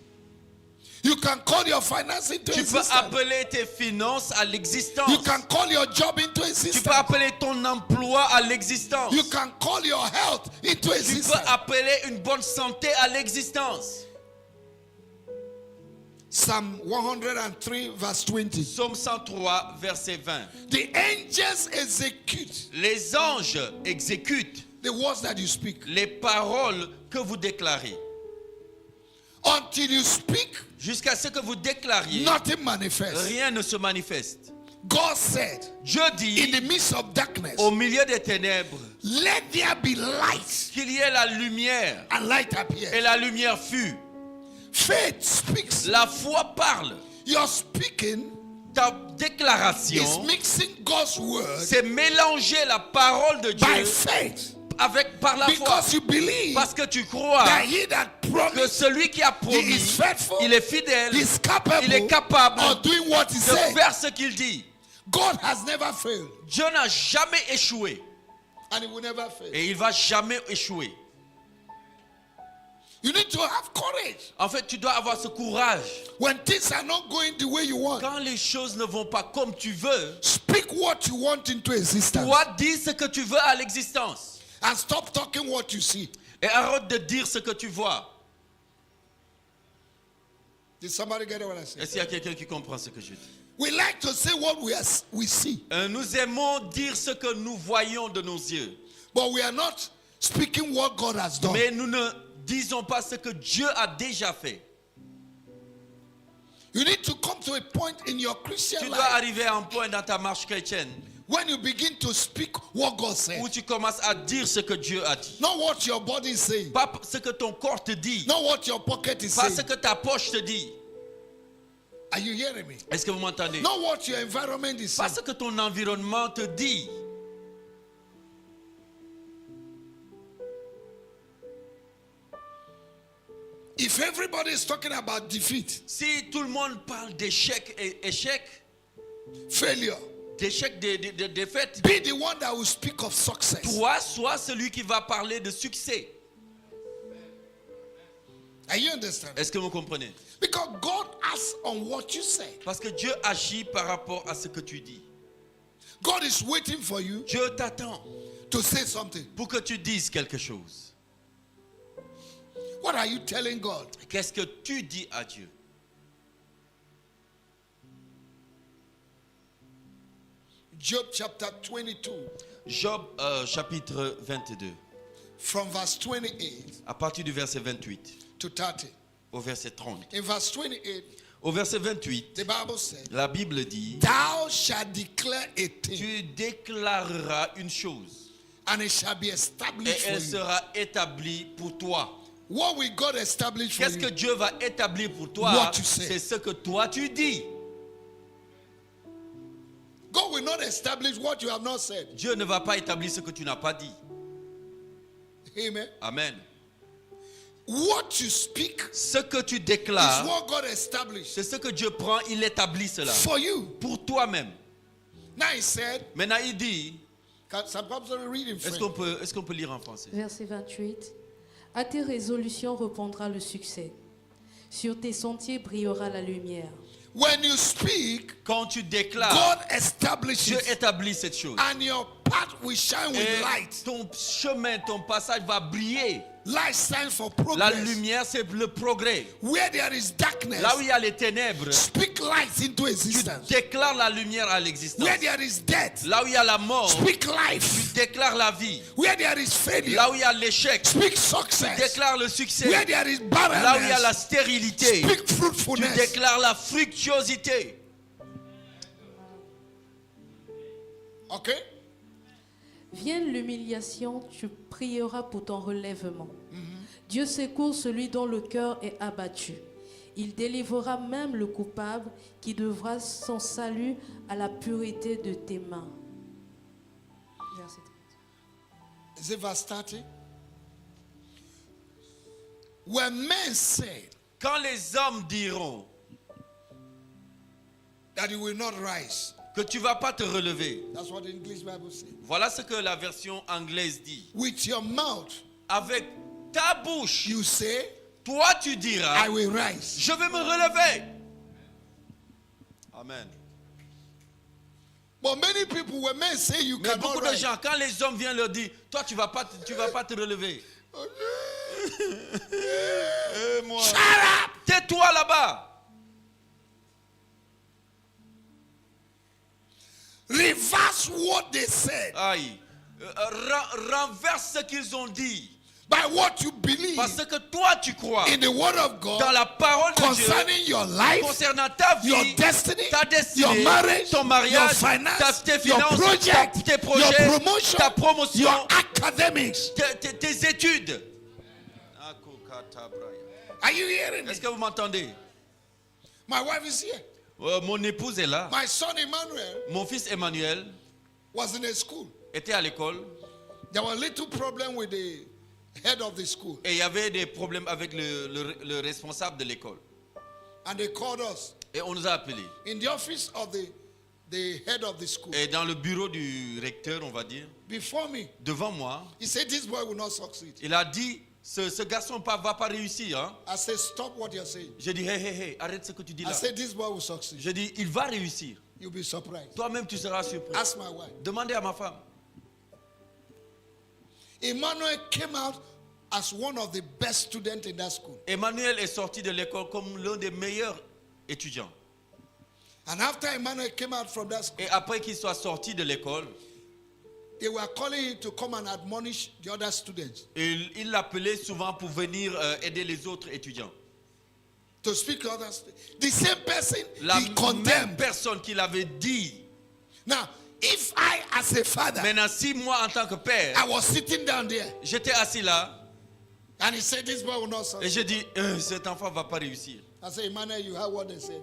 You can call your finance into Tu peux existence. appeler tes finances à l'existence. You can call your job into Tu existence. peux appeler ton emploi à l'existence. You can call your health into Tu existence. peux appeler une bonne santé à l'existence. Psalm 103 verse 20. Psaume 103, verset 20. The angels execute Les anges exécutent the words that you speak. les paroles que vous déclarez. Until you speak, Jusqu'à ce que vous déclariez, nothing manifests. rien ne se manifeste. God said, Dieu in dit the midst of darkness, au milieu des ténèbres let there be light, qu'il y ait la lumière. and light Et appeared. la lumière fut. Faith speaks. La foi parle. Your speaking Ta is déclaration, mixing God's word c'est mélanger la parole de by Dieu faith. par la foi. Because you believe Parce que tu crois that he that que promised, celui qui a he promis, is faithful, il est fidèle, he is capable, il est capable of doing what he de said. faire ce qu'il dit. God has never failed, Dieu n'a jamais échoué and he will never fail. et il va jamais échouer. You need to have courage. En fait, tu dois avoir ce courage. When things are not going the way you want, Quand les choses ne vont pas comme tu veux, speak what you want into existence. toi dis ce que tu veux à l'existence. And stop talking what you see. Et arrête de dire ce que tu vois. Did somebody get what I said? Est-ce qu'il y a quelqu'un qui comprend ce que je dis? We like to say what we see, Nous aimons dire ce que nous voyons de nos yeux. but we are not speaking what God has done. Mais nous ne disons pas ce que Dieu a déjà fait. You need to come to a point in your Christian Tu dois life arriver à un point dans ta marche chrétienne when you begin to speak what God said. où tu commences à dire ce que Dieu a dit. Not what your body is saying. Pas ce que ton corps te dit. Not what your pocket is Pas saying. ce que ta poche te dit. Are you hearing me? Est-ce que vous m'entendez? Not what your environment is Pas saying. ce que ton environnement te dit. If If everybody is talking about defeat, Si tout le monde parle d'échec et échec, failure, d'échec, de défaite, be the one that will speak of success. toi, sois celui qui va parler de succès. Are you understand? Est-ce que vous comprenez? Because God asks on what you say. Parce que Dieu agit par rapport à ce que tu dis. God is waiting for you Dieu t'attend to say something. pour que tu dises quelque chose. What are you telling God? Qu'est-ce que tu dis à Dieu? Job chapter 22, Job chapitre 22, from verse 28 à partir du verset 28 to 30. au verset 30. In verse 28, Au verset 28, the Bible says, la Bible dit, thou shalt declare a thing, tu déclareras une chose and it shall be et established for elle you. sera établie pour toi. What will God establish for Qu'est-ce que you? Dieu va établir pour toi? What you say. C'est ce que toi tu dis. God will not establish what you have not said. Dieu ne va pas établir ce que tu n'as pas dit. Amen. Amen. What you speak Ce que tu is déclares, what God established c'est ce que Dieu prend, il établit cela for you. pour toi-même. Now he said, Maintenant, il dit, some probably read in est-ce French. qu'on peut lire en français? Verset 28. À tes résolutions répondra le succès. Sur tes sentiers brillera la lumière. When you speak, Quand tu déclares, God Dieu establishes, établit cette chose. and your path will shine with Et light. ton chemin, ton passage va briller. Light stands for La progress. lumière, c'est le progrès. Where there is darkness, Là où il y a les ténèbres, speak light into tu existence. déclares la lumière à l'existence. Where there is death, Là où il y a la mort, speak tu life. déclares la vie. Where there is failure, Là où il y a l'échec, speak tu success. déclares le succès. Where there is Là où il y a la barrenness, stérilité, speak tu fruitfulness. déclares la fructuosité. Okay? Vienne l'humiliation, tu prieras pour ton relèvement. Dieu secourt celui dont le cœur est abattu. Il délivrera même le coupable qui devra son salut à la pureté de tes mains. Verset 30. Is it verse 30? When men said Quand les hommes diront that you will not rise, que tu ne vas pas te relever, that's what the English Bible says. voilà ce que la version anglaise dit. With your mouth, Avec ta bouche, you say, toi tu I diras, will rise. je vais me relever. Amen. But many people, when men say you Mais beaucoup cannot de rise, gens, quand les hommes viennent leur dire, toi tu vas pas te relever. Et moi, shut up! tais-toi là-bas. Reverse what they said Aïe. Renverse ce qu'ils ont dit. by what you believe Parce que toi tu crois in the word of dans God la parole de Dieu concerning your life, concernant ta vie, your destiny, ta your destinée, marriage, ton your mariage, finance, tes your finances, project, tes your projets, promotion, ta promotion, your academics. tes études. Are you hearing Est-ce it? que vous m'entendez? My wife is here. Mon épouse est là. My son Emmanuel Mon fils Emmanuel was in a school. était à l'école There was a little problem with the head of the school. et il y avait des problèmes avec le responsable de l'école. And they called us Et on nous a appelés. in the office of the head of the school. Et dans le bureau du recteur, on va dire, Before me, devant moi, he said, this boy will not succeed. il a dit, ce garçon va pas réussir. Hein? I said, stop what you're saying. J'ai dit, hey, arrête ce que tu dis I là. said, this boy will succeed. J'ai dit, il va réussir. You'll be surprised. Toi-même, tu seras surpris. Ask my wife. Demandez à ma femme. Emmanuel came out as one of the best students in that school. Emmanuel est sorti de l'école comme l'un des meilleurs étudiants. And after Emmanuel came out from that school, Et après qu'il soit sorti de l'école, they were calling him to come and admonish the other students, il l'appelait souvent pour venir aider les autres étudiants. to speak to others. The same person La he même condemned. personne qui l'avait dit. Now, if I, as a father, Maintenant, si moi, en tant que père, I was sitting down there, j'étais assis là, and he said, this boy will not et succeed. j'ai dit, cet enfant ne va pas réussir. I said, Emmanuel, you heard what they said.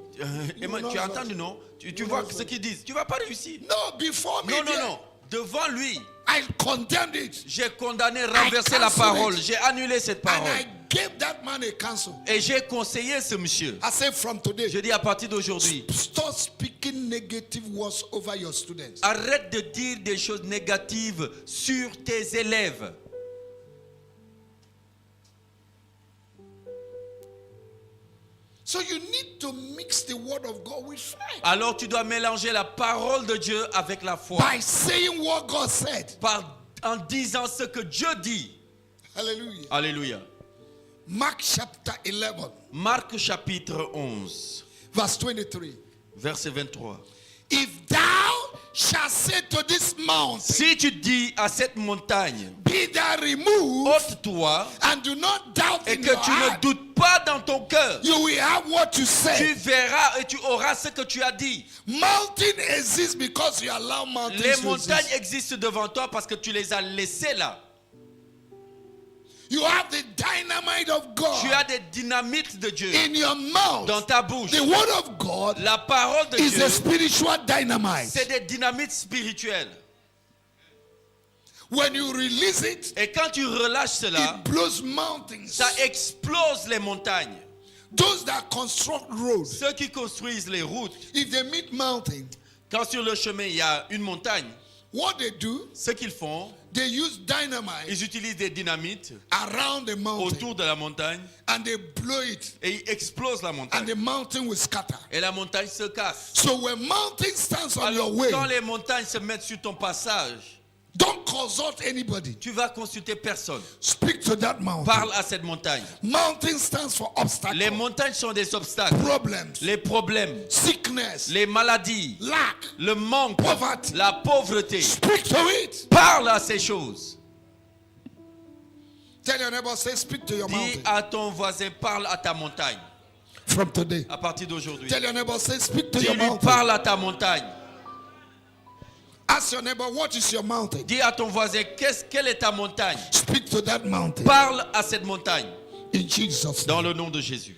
Emmanuel, tu as entendu, non? Tu vois ce qu'ils disent. Tu ne vas pas réussir. No, before me, Non, non, there, non. Devant lui, I condemned it. j'ai condamné, renversé la cancel parole. it. J'ai annulé cette And parole. I gave that man a counsel. Et j'ai conseillé ce monsieur. I said, from today, Je dis à partir d'aujourd'hui, stop speaking negative words over your students. arrête de dire des choses négatives sur tes élèves. So you need to mix the word of God with faith. Alors tu dois mélanger la parole de Dieu avec la foi. By saying what God said. En disant ce que Dieu dit. Hallelujah. Alléluia. Mark chapter 11. Marc chapitre 11, Verse 23. verset 23. If thou shalt say to this mountain, Si tu dis à cette montagne, be thou removed, ôte-toi, and do not doubt et in que your tu ne heart, doutes pas dans ton cœur, you will have what you tu say. verras et tu auras ce que tu as dit. Mountain exists because you allow mountains Les to montagnes exist. existent devant toi parce que tu les as laissées là. You have the dynamite of Tu as God des dynamites de Dieu in your mouth. dans ta bouche. The word of God La parole de is Dieu, a spiritual dynamite. c'est des dynamites spirituelles. When you release it, Et quand tu relâches cela, it blows mountains. ça explose les montagnes. Those that construct roads, Ceux qui construisent les routes, if they meet mountain, quand sur le chemin il y a une montagne, what they do, ce qu'ils font, they use dynamite ils utilisent des dynamites around the mountain autour de la montagne and they blow it et ils explosent la and montagne. the mountain will scatter. Et la montagne se casse. So when mountain stands on Alors, your way, quand les montagnes se mettent sur ton passage, don't consult anybody. tu vas consulter personne. Speak to that mountain. Parle à cette montagne. Mountain stands for Les obstacles, montagnes sont des obstacles, problems, les problèmes, sickness, les maladies, lack. le manque, Poverty. la pauvreté. Speak to it. Parle à ces choses. Tell your neighbor, say, speak to your Dis mountain. à ton voisin, parle à ta montagne. From today. À partir d'aujourd'hui. Tell your neighbor, say, speak to your Dis-lui, mountain. parle à ta montagne. Ask your neighbor, what is your mountain? Dis à ton voisin, quelle est ta montagne? Speak to that mountain. Parle à cette montagne. In Jesus' Dans name. le nom de Jésus.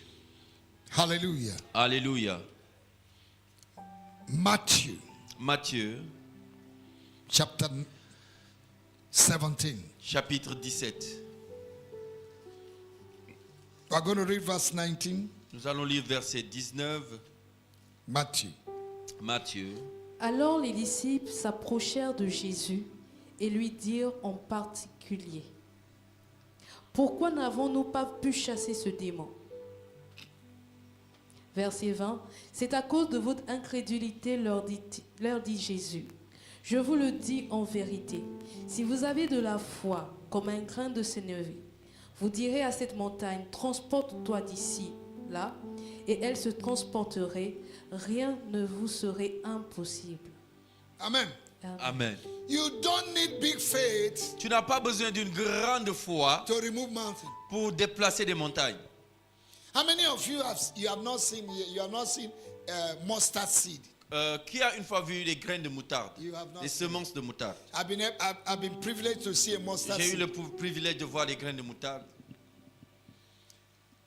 Hallelujah. Alléluia. Matthew Matthieu, chapter 17. chapitre 17. We're going to read verse 19. Nous allons lire verset 19. Matthew. Matthieu. Alors les disciples s'approchèrent de Jésus et lui dirent en particulier, « Pourquoi n'avons-nous pas pu chasser ce démon ?» Verset 20, « C'est à cause de votre incrédulité, leur dit Jésus. Je vous le dis en vérité, si vous avez de la foi comme un grain de sénévé, vous direz à cette montagne, transporte-toi d'ici, là, et elle se transporterait, rien ne vous serait impossible. » Amen. Amen. You don't need big faith Tu n'as pas besoin d'une grande foi to remove mountain. pour déplacer des montagnes. How many of you have not seen mustard seed? Qui a une fois vu les graines de moutarde, You have not les seen. semences de moutarde? I've been privileged to see a mustard J'ai eu seed. le privilège de voir les graines de moutarde.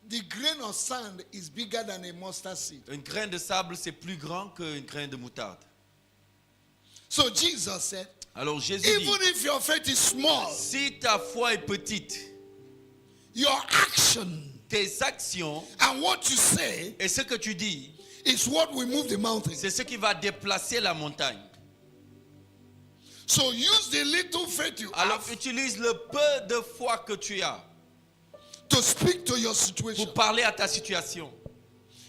The grain of sand is bigger than a mustard seed. Une graine de sable, c'est plus grand qu'une graine de moutarde. So Jesus said, Alors Jésus dit, even if your faith is small, si ta foi est petite, your action tes actions and what you say et ce que tu dis, is what will move the mountain. c'est ce qui va déplacer la montagne. So use the little faith you Alors have utilise le peu de foi que tu as to speak to your situation. pour parler à ta situation.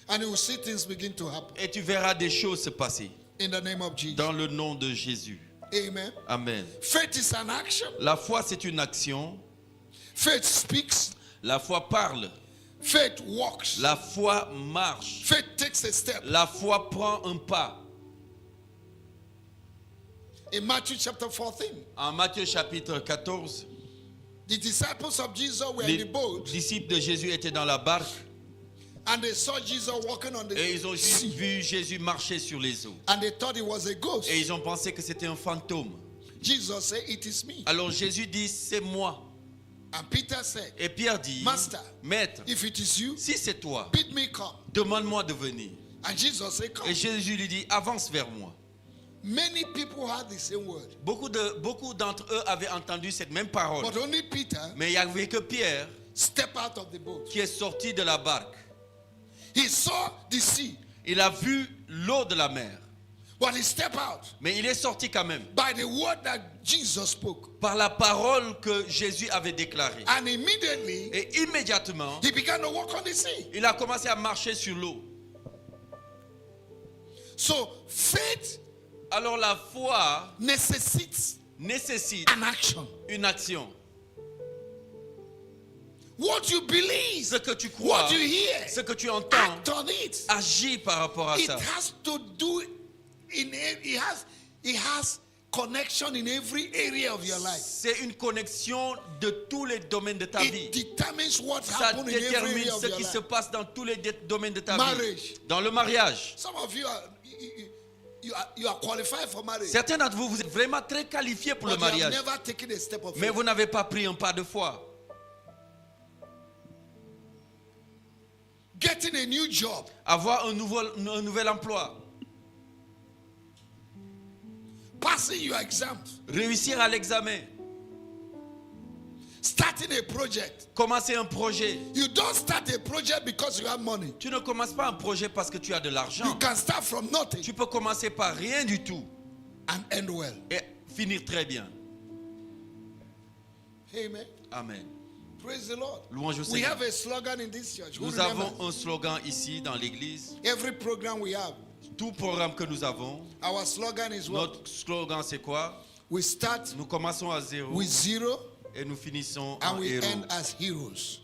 And you will see things begin to happen. Et tu verras des choses se passer. In the name of Jesus. Dans le nom de Jésus. Amen. Amen. Faith is an action. La foi, c'est une action. Faith speaks. La foi parle. Faith walks. La foi marche. Faith takes a step. La foi prend un pas. In Matthew chapter 14, En Matthieu chapitre 14, the disciples of Jesus were in les the boat disciples de Jésus étaient dans la barque and they saw Jesus walking on the et ils ont sea vu Jésus marcher sur les eaux. and they thought it was a ghost. Et ils ont pensé que c'était un fantôme. Jesus said, it is me. Alors Jésus dit, c'est moi. And Peter said, Et Pierre dit, Master, Maître, if it is you, si c'est toi, bid me come. demande-moi de venir. And Jesus said, come. Et Jésus lui dit, avance vers moi. Many people had the same word. Beaucoup d'entre eux avaient entendu cette même parole. But only Peter, Mais il n'y avait que Pierre step out of the boat. qui est sorti de la barque. He saw the sea, Il a vu l'eau de la mer. but he stepped out Mais il est sorti quand même by the word that Jesus spoke. par la parole que Jésus avait déclarée. And immediately, Et immédiatement, he began to walk on the sea. il a commencé à marcher sur l'eau. So faith Alors la foi necessitates nécessite an action. une action. What you believe, Ce que tu crois, what you hear, ce que tu entends, act on it. agis par rapport à It ça. has to do it has connection in every area of your life. C'est une connexion de tous les domaines de ta vie. It determines what Ça happens in every détermine area of ce your qui life. se passe dans tous les domaines de ta Marriage. vie. Dans le mariage. Some of you are qualified for marriage, Certains d'entre vous, vous êtes vraiment très qualifiés pour le but you have mariage. never taken a step of Mais faith. vous n'avez pas pris un pas de foi. Getting a new job, Avoir un nouvel emploi. passing your exams, Réussir à l'examen. starting a project. Commencer un projet. You don't start a project because you have money. Tu ne commences pas un projet parce que tu as de You l'argent. can start from nothing Tu peux commencer par rien du tout and end well. et finir très bien. Amen. Amen. Praise the Lord. Louange au We Seigneur. have a slogan in this church. Who Nous remembers? avons un slogan ici dans l'église. Every program we have, Tout programme que nous avons, our slogan is what? notre slogan c'est quoi? We start Nous commençons à zéro with zero et nous finissons and en we héros. end as heroes.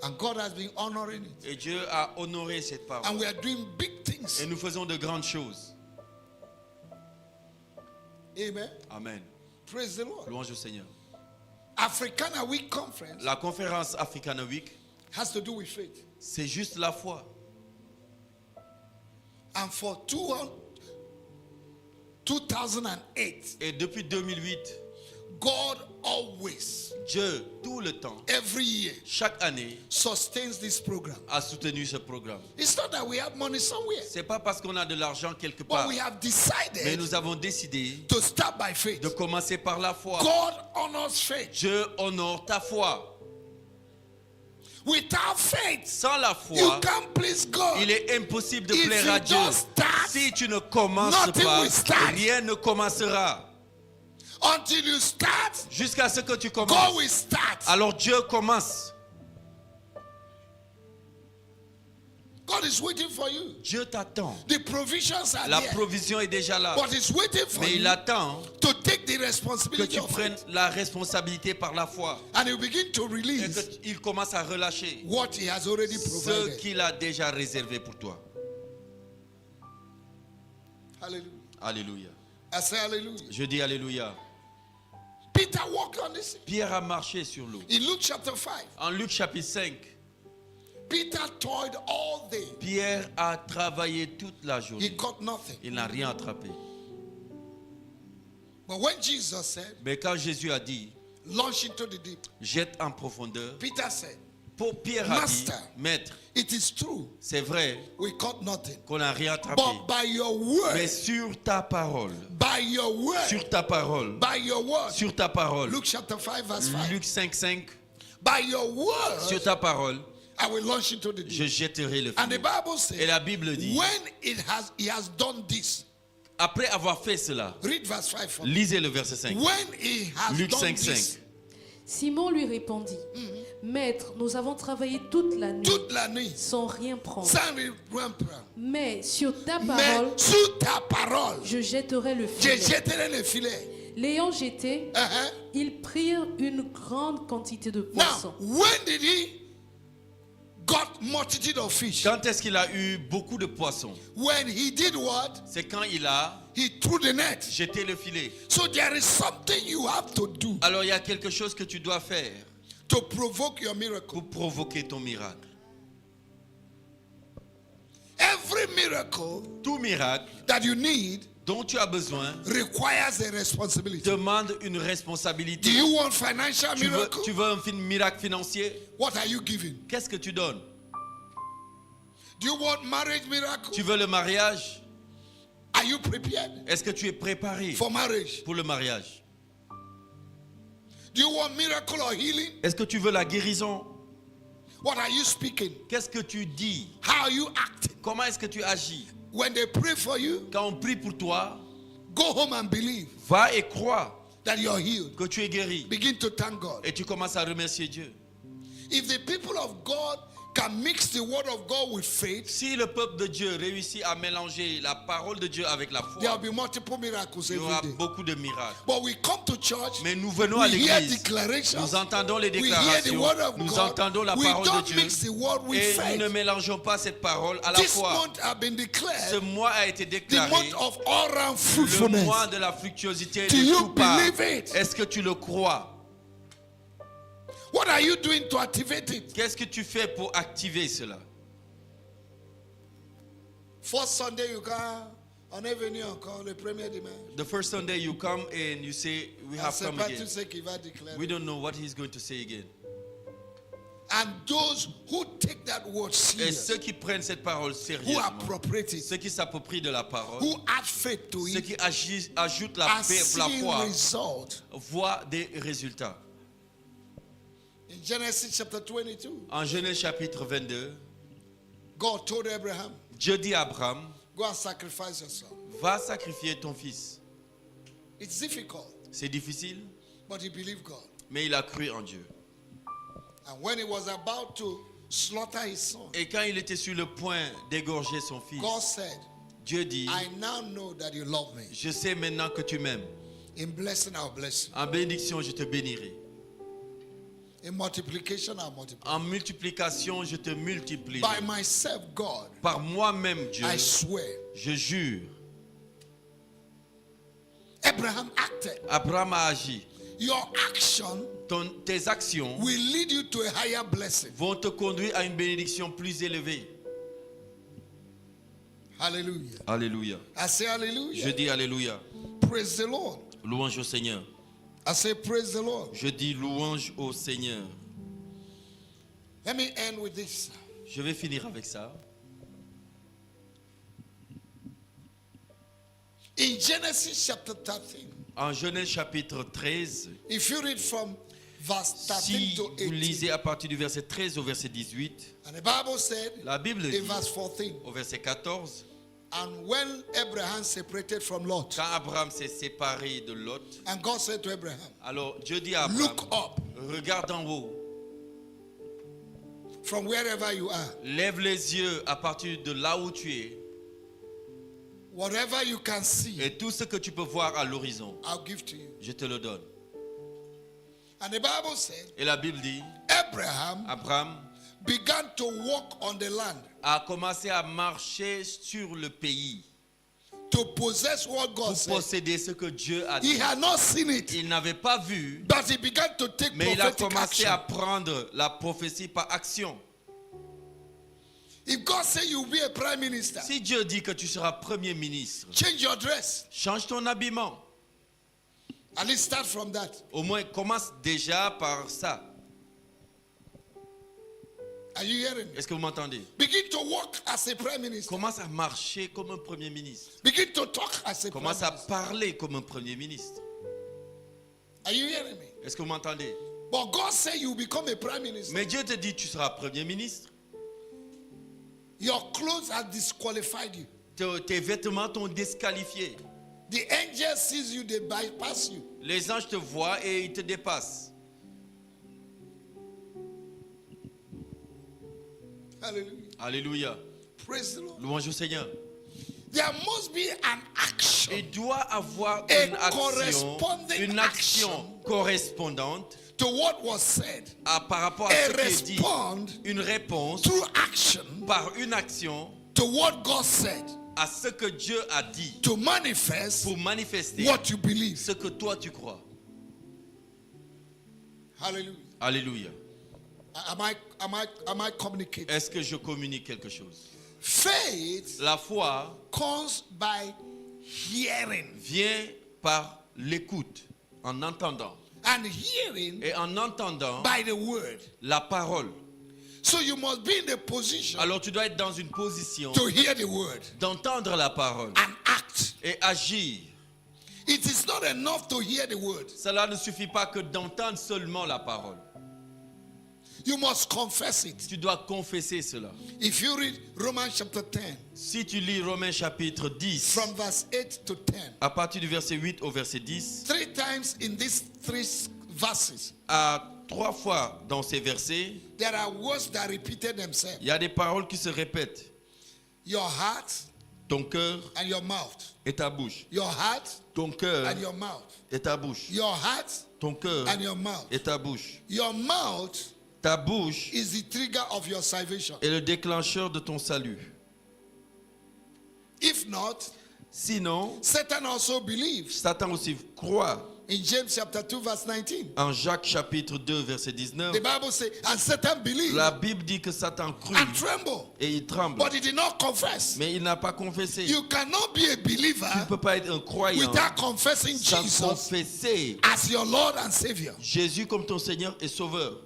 And God has been honoring it. Et Dieu a honoré cette parole. And we are doing big things. Et nous faisons de grandes choses. Amen. Amen. Praise the Lord. Louange au Seigneur. Africana Week Conference La conférence Africana Week, has to do with faith. c'est juste la foi. And for 2008, Et depuis 2008, God always, Dieu, tout le temps, every year, chaque année, sustains this program. a soutenu ce programme. It's not that we have money somewhere, C'est pas parce qu'on a de l'argent quelque but part, we have mais decided nous avons décidé to start by faith. de commencer par la foi. God honors faith. Dieu honore ta foi. Without faith, Sans la you foi, can't please God. il est impossible de If plaire you à Dieu. don't start, Si tu ne commences nothing pas, will start. rien ne commencera. Until you start, Jusqu'à ce que tu God commences. will start. Alors Dieu commence. God is waiting for you. Dieu t'attend. The provisions are La there. provision est déjà là. But he's waiting for Mais il you attend to take the que responsibility tu of prennes it. la responsabilité par la foi. And he'll begin to Et release qu'il commence à relâcher what he has already ce provided. qu'il a déjà réservé pour toi. Hallelujah. Alléluia. I say hallelujah. Je dis Alléluia. Peter walked on the sea. Pierre a marché sur l'eau. In Luke chapter 5, En Luc chapitre 5, Peter toiled all day. Pierre a travaillé toute la He journée. caught nothing. Il n'a rien attrapé. But when Jesus said, Mais quand Jésus a dit, launch into the deep, jette en profondeur, Peter said, pour Pierre a dit, Master. Maître, it is true, c'est vrai we caught nothing. qu'on n'a rien attrapé. But by your Mais word, sur ta parole, by your word, sur ta parole, by your word, sur ta parole, Luke chapter 5 verse 5, Luc 5,5, by your word, sur ta parole, I will launch into the je deep. jetterai le And the filet. Bible Et says, la Bible dit, when he has done this, après avoir fait cela, read verse 5 for me. lisez le verset 5. When he has Luc done 5, this, 5. Simon lui répondit, Maître, nous avons travaillé toute la nuit toute la nuit, sans rien prendre. sans rien prendre. Mais sur ta Mais parole, sous ta parole, je jetterai le je filet. jetterai le filet. L'ayant jeté, Uh-huh. ils prirent une grande quantité de Now, poissons. when did he got multitude of fish? Quand est-ce qu'il a eu beaucoup de poissons? When he did what? C'est quand il a He threw the net. jeté le filet. So there is something you have to do Alors il y a quelque chose que tu dois faire to provoke your miracle. pour provoquer ton miracle. Every miracle Tout miracle that you need dont tu as besoin requires a responsibility. demande une Do responsabilité. you want financial Tu miracle? veux un miracle financier? What are you giving? Qu'est-ce que tu donnes? Do you want marriage miracle? Tu veux le mariage? Are you prepared Est-ce que tu es préparé for marriage? pour le mariage? Do you want miracle or healing? Est-ce que tu veux la guérison? What are you speaking? Qu'est-ce que tu dis? How are you acting? Comment est-ce que tu agis? When they pray for you, Quand on prie pour toi, go home and believe va et crois that you're healed. que tu es guéri. Begin to thank God. Et tu commences à remercier Dieu. If the people of God can mix the word of God with faith, Si le peuple de Dieu réussit à mélanger la parole de Dieu avec la there will foi, be multiple miracles il y aura every day. beaucoup de miracles. But we come to church, Mais nous venons à we hear l'église, declarations, nous entendons les we hear the déclarations, word of nous God, entendons la we parole de don't Dieu mix the word with et nous ne faith. mélangeons pas cette parole à la This foi. month have been Ce declared mois a été the déclaré month of all round le fruitfulness. mois de la fructuosité Do de you tout part. believe it? Est-ce que tu le crois? What are you doing to activate it? Qu'est-ce que tu fais pour activer cela? First Sunday you come on Avenue encore, le premier dimanche. The first Sunday you come and you say, we On have sait come pas again. tout ce qu'il va déclarer. We don't know what he's going to say again. And those who take that word Et serious, ceux qui prennent cette parole who sérieusement, appropriate it, ceux qui s'approprient de la parole, who add faith to ceux it, qui ajoutent la are paix, la seeing foi, result. voient des résultats. In Genesis chapter 22, En Genèse chapitre 22, God told Abraham, Dieu dit à Abraham, go and sacrifice your son. va sacrifier ton fils. It's difficult, C'est difficile, but he believed God. mais il a cru en Dieu. And when he was about to slaughter his son, Et quand il était sur le point d'égorger son fils, God said, Dieu dit, I now know that you love me. je sais maintenant que tu m'aimes. In blessing, I'll bless you. En bénédiction, je te bénirai. In multiplication, I'll multiply. En multiplication, je te multiplierai. By myself, God, Par moi-même, Dieu, I swear. je jure. Abraham acted. Abraham a agi. Your action Tes actions will lead you to a higher blessing. vont te conduire à une bénédiction plus élevée. Hallelujah. Alléluia. I say Je hallelujah. dis Alléluia. Praise the Lord. Louange au Seigneur. I say praise the Lord. Je dis louange au Seigneur. Let me end with this. Je vais finir avec ça. In Genesis chapter 13, En Genèse chapitre 13, if you read from verse 13 si to vous 18, lisez à partir du verset 13 au verset 18, and the Bible said la Bible in dit verse 14, au verset 14, and when Abraham separated from Lot, quand Abraham s'est séparé de Lot, and God said to Abraham, alors Dieu dit à Abraham, look up regarde en haut, from wherever you are. lève les yeux à partir de là où tu es, Whatever you can see, et tout ce que tu peux voir à l'horizon, I'll give to you. je te le donne. And the Bible said, Et la Bible dit, Abraham Abraham began to walk on the land a commencé à marcher sur le pays to possess what God pour said. posséder ce que Dieu a He dit. had not seen it, Il n'avait pas vu, but he began to take mais il a prophetic commencé action. à prendre la prophétie par action. If God say you will be a prime minister, Si Dieu dit que tu seras premier ministre, change your dress. change ton habillement. At least start from that. Au moins, commence déjà par ça. Are you hearing me? Est-ce que vous m'entendez? Begin to walk as a prime minister. Commence à marcher comme un premier ministre. Begin to talk as a prime Commence à minister. parler comme un premier ministre. Are you hearing me? Est-ce que vous m'entendez? But God say you become a prime minister. Mais Dieu te dit tu seras premier ministre. Your clothes have disqualified you. Tes vêtements t'ont disqualifié. The angel sees you, they bypass you. Les anges te voient et ils te dépassent. Hallelujah. Alléluia. Praise the Lord. Louange au Seigneur. There must be an action. Il doit avoir A corresponding une action correspondante To what was said. par rapport à A ce qui est dit. respond Une réponse through action par une action to what God said. à ce que Dieu a dit To manifest pour manifester what you believe. ce que toi tu crois. Hallelujah. Alléluia. Am I communicating? Est-ce que je communique quelque chose? Faith La foi comes by hearing. vient par l'écoute, en entendant. And hearing Et en entendant by the word. la parole. So you must be in the position Alors tu dois être dans une position to hear the word d'entendre la parole and act. et agir. It is not enough to hear the word. Cela ne suffit pas que d'entendre seulement la parole. You must confess it. Tu dois confesser cela. If you read Romans chapter 10, Si tu lis Romains chapitre 10, from verse 8 to 10, à partir du verset 8 au verset 10, 3 times in these 3 verses, à 3 fois dans ces versets, there are words that repeated themselves. il y a des paroles qui se répètent. Your heart Ton cœur and your mouth. et ta bouche. Your heart Ton cœur and your mouth. et ta bouche. Your heart Ton cœur and your mouth. et ta bouche. Your mouth Ta bouche is the trigger of your salvation. est le déclencheur de ton salut. If not, Sinon, Satan also believes. Satan aussi croit. In James chapter 2 verse 19, En Jacques chapitre 2 verset 19, the Bible says, and Satan believed la Bible dit que Satan crut and trembled, et il tremble. but he did not confess. Mais il n'a pas confessé. You cannot be a believer Tu ne peux pas être un croyant without confessing sans Jesus confesser as your Lord and Savior. Jésus comme ton Seigneur et Sauveur.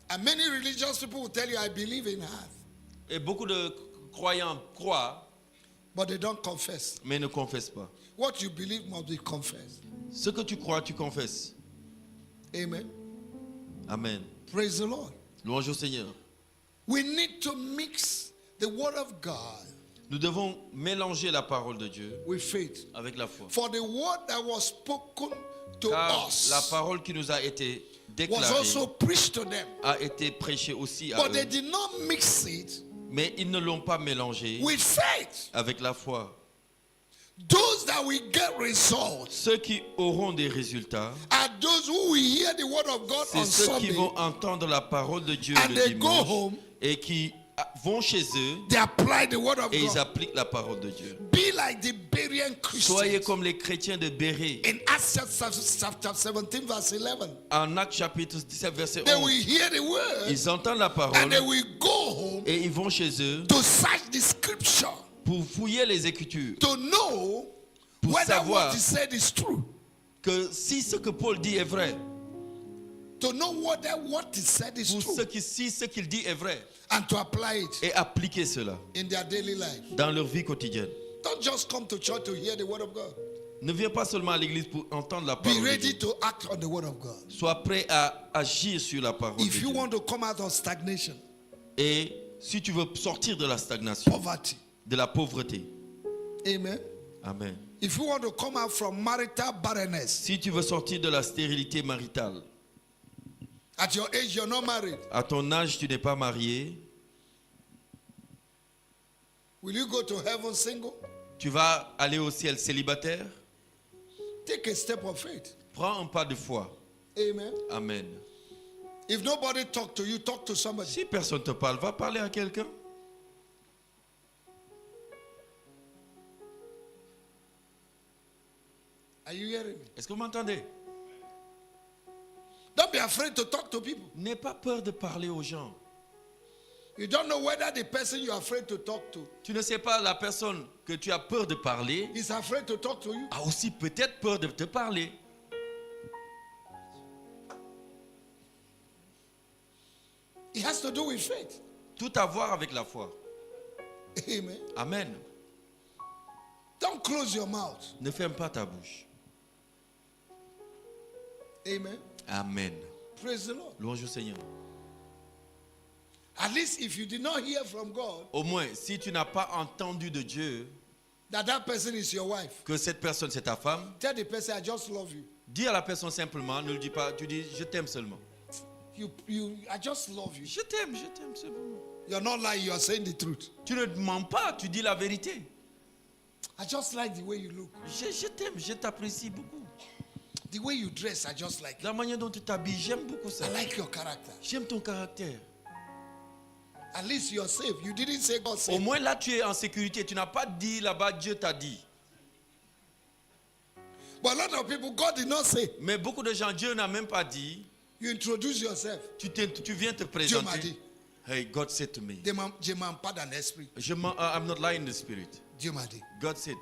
And many religious people will tell you, I believe in her, Et beaucoup de croyants croient, but they don't confess. mais ne confessent pas. What you believe must be confessed. Ce que tu crois, tu confesses. Amen. Amen. Praise the Lord. Louange au Seigneur. We need to mix the word of God Nous devons mélanger la parole de Dieu with faith. avec la foi. For the word that was spoken to Car us la parole qui nous a été was déclarée also preached to them. a été prêchée aussi à But they eux. did not mix it Mais ils ne l'ont pas mélangée with faith. avec la foi. Those that will get results Ceux qui auront des résultats, are those who will hear the word of God c'est on ceux qui Sunday vont entendre la parole de Dieu and le they go dimanche home, et qui vont chez eux they apply the word of et ils God. appliquent la parole de Dieu. Be like the Berean Soyez Christians. comme les chrétiens de Bérée. In Acts chapter 17 verse 11, En Actes chapitre 17 verset they 11, will hear the word ils entendent la and parole they will go home et ils vont chez eux to search the scripture pour fouiller les Écritures, to know pour whether savoir what he said is true. que si ce que Paul dit est vrai, To know whether what he said is pour true si ce qu'il dit est vrai, and to apply it et appliquer cela in their daily life. dans leur vie quotidienne. Don't just come to church to hear the word of God. Ne viens pas seulement à l'église pour entendre la Be parole de ready Dieu. to act on the word of God. Sois prêt à agir sur la parole de If you Dieu. want to come out of stagnation, Et si tu veux sortir de la stagnation, poverty, de la pauvreté, amen. amen. If you want to come out from marital barrenness, Si tu veux sortir de la stérilité maritale, at your age you're not married, à ton âge tu n'es pas marié, will you go to heaven single? tu vas aller au ciel célibataire, Take a step of faith. prends un pas de foi. Amen. Amen. If nobody talk to you, talk to somebody. Si personne te parle, va parler à quelqu'un. Are you hearing me? Est-ce que vous m'entendez? Don't be afraid to talk to people. N'aie pas peur de parler aux gens. You don't know whether the person you're afraid to talk to Tu ne sais pas, la personne que tu as peur de parler is afraid to talk to you. a aussi peut-être peur de te parler. It has to do with faith. Tout à voir avec la foi. Amen. Amen. Don't close your mouth. Ne ferme pas ta bouche. Amen. Amen. Praise the Lord. Louange au Seigneur. At least if you did not hear from God Au moins, si tu n'as pas entendu de Dieu that person is your wife, que cette personne c'est ta femme, tell the person, I just love you. dis à la personne simplement, ne le dis pas, tu dis je t'aime seulement. I just love you. Je t'aime simplement. You're not lying, you're saying the truth. Tu ne mens pas, tu dis la vérité. I just like the way you look. Je t'aime, je t'apprécie beaucoup. The way you dress, I just like it. La manière dont tu t'habilles, j'aime beaucoup ça. I like your character. J'aime ton caractère. At least you're safe. You didn't say God Au said. moins là, tu es en sécurité. Tu n'as pas dit là-bas, Dieu t'a dit. But a lot of people, God did not say. Mais beaucoup de gens, Dieu n'a même pas dit. You introduce yourself. Tu viens te Dieu m'a présenter. dit. Hey, God said to me. Je m'en pas dans l'esprit. I'm not lying in the spirit. Dieu m'a dit. God said.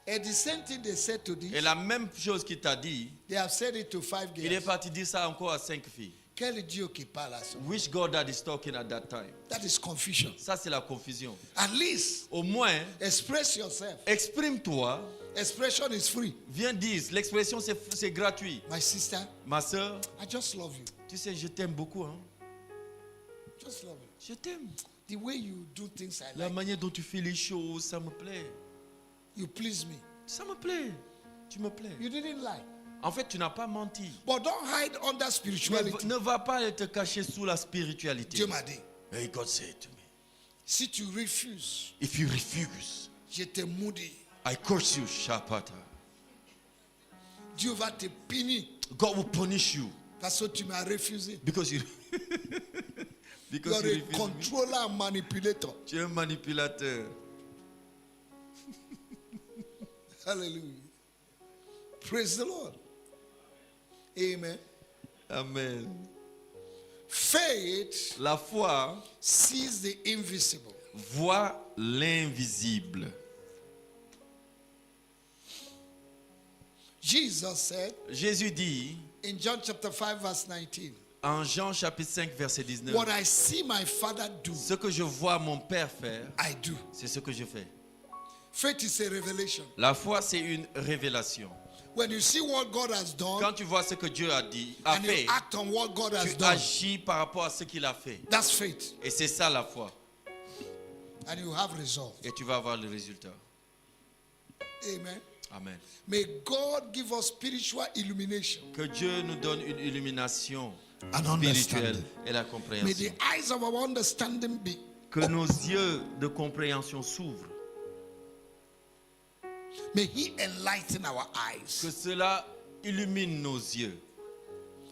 And the same thing they said to Et this, la même chose qu'il t'a dit, they have said it to 5 il est girls. parti dire ça encore à 5 filles. Quel Dieu qui parle à ça? Which God that is talking at that time? That is confusion. Ça, c'est la confusion. At least Au moins, express yourself. exprime-toi. Expression is free. Viens dire, l'expression c'est gratuit. My sister, Ma soeur, I just love you. tu sais, je t'aime beaucoup. Hein? Just love you. Je t'aime. The way you do things I La like. manière dont tu fais les choses, ça me plaît. You please me. Ça me plaît. Tu me plais. You didn't lie. En fait, tu n'as pas menti. But don't hide under Mais spirituality. ne va pas te cacher sous la spiritualité. Dieu m'a dit, Hey, God said to me, si tu refuses, if you refuse, je te maudis. I curse you, Shapata. Dieu va te punir God will punish you parce que tu m'as refusé. because you You because are you a refuse me. controller and manipulator. Tu es un manipulateur. Hallelujah. Praise the Lord. Amen. Amen. Faith La foi sees the invisible. voit l'invisible. Jesus said Jésus dit in John chapter 5 verse 19, en Jean chapitre 5 verset 19, what I see my father do, ce que je vois mon Père faire, I do. c'est ce que je fais. Faith is a revelation. La foi, c'est une révélation. When you see what God has done Quand tu vois ce que Dieu a dit, a and you fait, act on what God has tu done, agis par rapport à ce qu'il a fait. that's faith. Et c'est ça la foi. And you have results. Et tu vas avoir le résultat. Amen. Amen. May God give us spiritual illumination Que Dieu nous donne une illumination and spirituelle understanding. et la May compréhension. the eyes of our understanding be. Que nos yeux de compréhension s'ouvrent. May He enlighten our eyes Que cela illumine nos yeux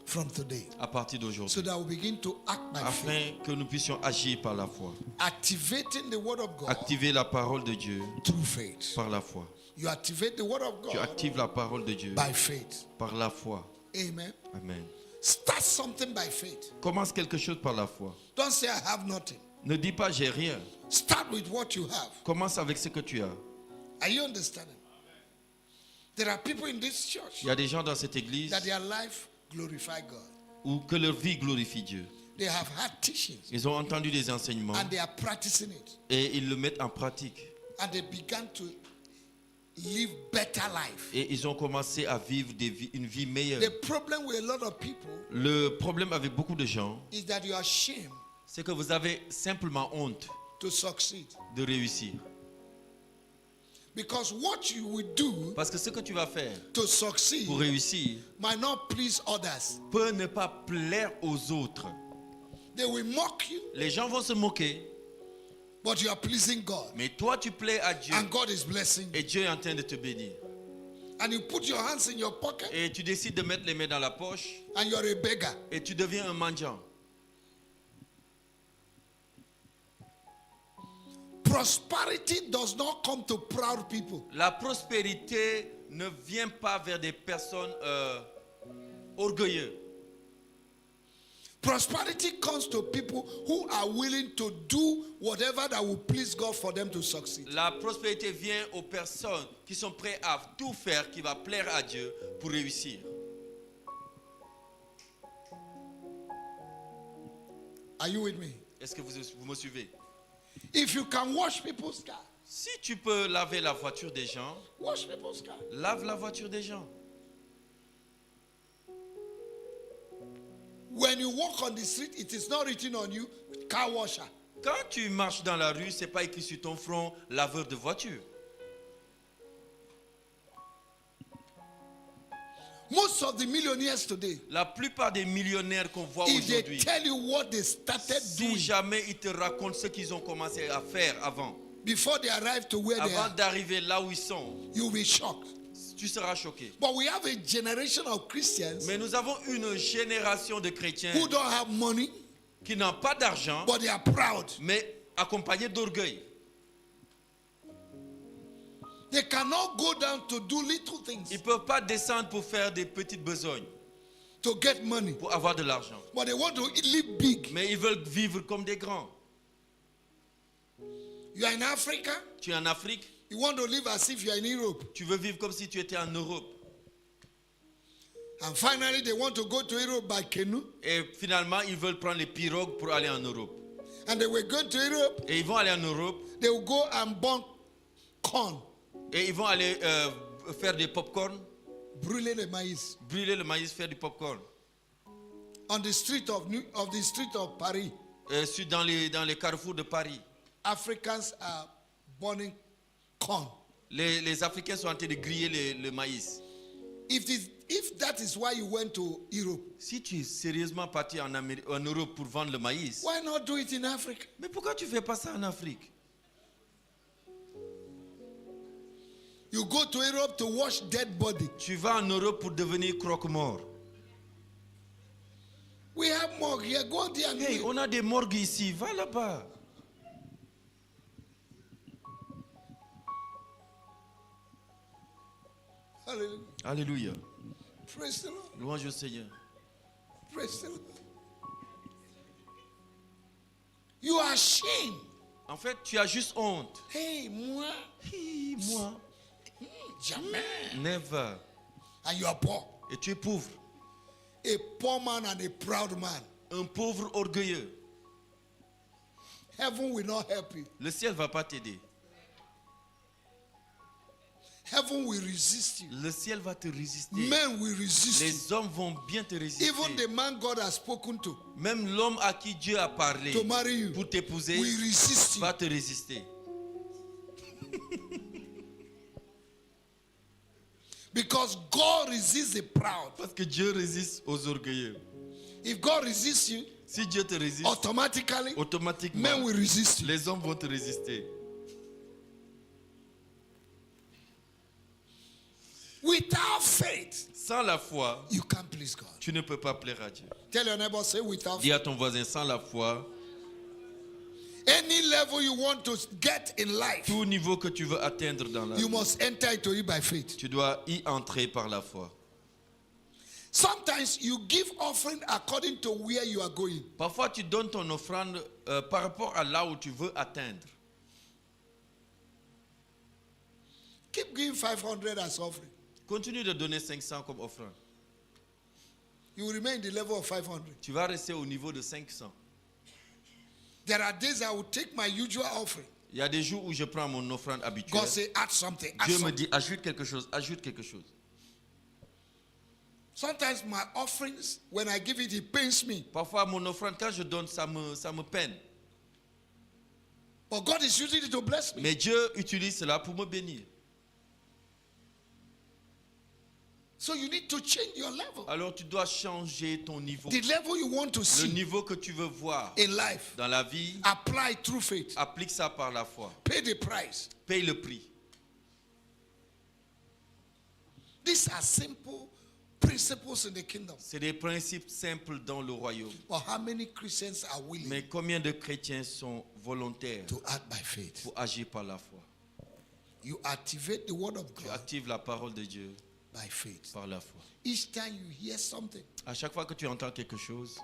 from today à partir so d'aujourd'hui. that we begin to act by faith. Afin que nous puissions agir par la foi. Activating the word of God Activer la parole de Dieu through faith. par la foi. You activate the word of Tu God actives la parole de Dieu by faith. par la foi. Amen. Amen. Start something by faith. Commence quelque chose par la foi. Don't say I have nothing. Ne dis pas j'ai rien. Start with what you have. Commence avec ce que tu as. Are you understanding? There are people in this church Il y a des gens dans cette église that their life glorify God. où que leur vie glorifie Dieu. They have had teachings Ils ont entendu des enseignements and they are practicing it. et ils le mettent en pratique. And they began to live better life. Et ils ont commencé à vivre une vie meilleure. The problem with a lot of people Le problème avec beaucoup de gens, is that you are ashamed c'est que vous avez simplement honte to succeed. de réussir. Because what you will do Parce que ce que tu vas faire to succeed pour réussir might not please others. peut ne pas plaire aux autres. They will mock you, Les gens vont se moquer, but you are pleasing God. mais toi tu plais à Dieu And God is blessing you. et Dieu est en train de te bénir. And you put your hands in your pocket Et tu décides de mettre les mains dans la poche and you're a beggar. et tu deviens un mendiant. Prosperity does not come to proud people. La prospérité ne vient pas vers des personnes orgueilleuses. Prosperity comes to people who are willing to do whatever that will please God for them to succeed. La prospérité vient aux personnes qui sont prêtes à tout faire qui va plaire à Dieu pour réussir. Are you with me? Est-ce que vous me suivez? If you can wash people's car, Si tu peux laver la voiture des gens, wash people's car. lave la voiture des gens. When you walk on the street, it is not written on you, car washer. Quand tu marches dans la rue, c'est pas écrit sur ton front laveur de voiture. Most of the millionaires today, La plupart des millionnaires qu'on voit if they aujourd'hui, tell you what they started si doing jamais ils te racontent ce qu'ils ont commencé à faire avant before they arrive to where they avant are, d'arriver là où ils sont, you'll be shocked. tu seras choqué. But we have a generation of Christians Mais nous avons une génération de chrétiens who don't have money, qui n'ont pas d'argent, but they are proud. mais accompagnés d'orgueil. They cannot go down to do little things Ils ne peuvent pas descendre pour faire des petites besognes, to get money, pour avoir de l'argent. but they want to live big. Mais ils veulent vivre comme des grands. You are in Africa, Tu es en Afrique, you want to live as if you are in Europe. tu veux vivre comme si tu étais en Europe. And finally, they want to go to Europe by canoe. Et finalement, ils veulent prendre les pirogues pour aller en Europe. And they were going to Europe. Et ils vont aller en Europe. They will go and burn corn, Et ils vont aller faire des pop-corn. brûler le maïs Brûler le maïs, faire du pop-corn. on the street of Paris. Dans les carrefours de Paris. Africans are burning corn. Les Africains sont en train de griller le maïs. If that is why you went to Europe, Si tu es sérieusement parti en Europe pour vendre le maïs, why not do it in Africa? mais pourquoi tu ne fais pas ça en Afrique? You go to Europe to wash dead body. Tu vas en Europe pour devenir croque-mort. We have morgue here. Go there and Hey, do it. on a des morgues ici, va là-bas. Hallelujah. Alléluia. Praise the Lord. Louange au Seigneur. Praise the Lord. You are ashamed. En fait, tu as juste honte. Hey, moi, Hi, moi, jamais. never. And you are poor. Et tu es pauvre. A poor man and a proud man. Un pauvre orgueilleux. Heaven will not help you. Le ciel ne va pas t'aider. Heaven will resist you. Le ciel va te résister. Men will resist you. Les hommes vont bien te résister. Even the man God has spoken to Même l'homme à qui Dieu a parlé to marry you pour t'épouser will resist you. va te résister. Because God resists the proud. Parce que Dieu résiste aux orgueilleux. If God resists you, Si Dieu te résiste, automatically, automatiquement, men will resist you. les hommes vont te résister. Without faith, Sans la foi, you can't please God. tu ne peux pas plaire à Dieu. Tell your neighbor, say without Dis faith. à ton voisin, sans la foi, Any level you want to get in life, tout niveau que tu veux atteindre dans la you vie, must enter into it by faith. tu dois y entrer par la foi. Sometimes you give offering according to where you are going. Parfois, tu donnes ton offrande par rapport à là où tu veux atteindre. Keep giving 500 as offering. Continue de donner 500 comme offrande. You will remain in the level of 500. Tu vas rester au niveau de 500. There are days I will take my usual offering. Il y a des jours où je prends mon offrande habituelle. God say, add something. Add Dieu me something. dit, ajoute quelque chose, ajoute quelque chose. Sometimes my offerings, when I give it, it pains me. Parfois, mon offrande, quand je donne, ça me peine. But God is using it to bless me. Mais Dieu utilise cela pour me bénir. So you need to change your level. Alors, tu dois changer ton niveau. The level you want to Le see niveau que tu veux voir in life, dans la vie, apply through faith. applique ça par la foi. Pay the price. Paye le prix. These are simple principles in the kingdom. C'est des principes simples dans le royaume. But how many Christians are willing Mais combien de chrétiens sont volontaires to act by faith? pour agir par la foi? You activate the word of Tu God actives la parole de Dieu by faith. par la foi. Each time you hear something À chaque fois que tu entends quelque chose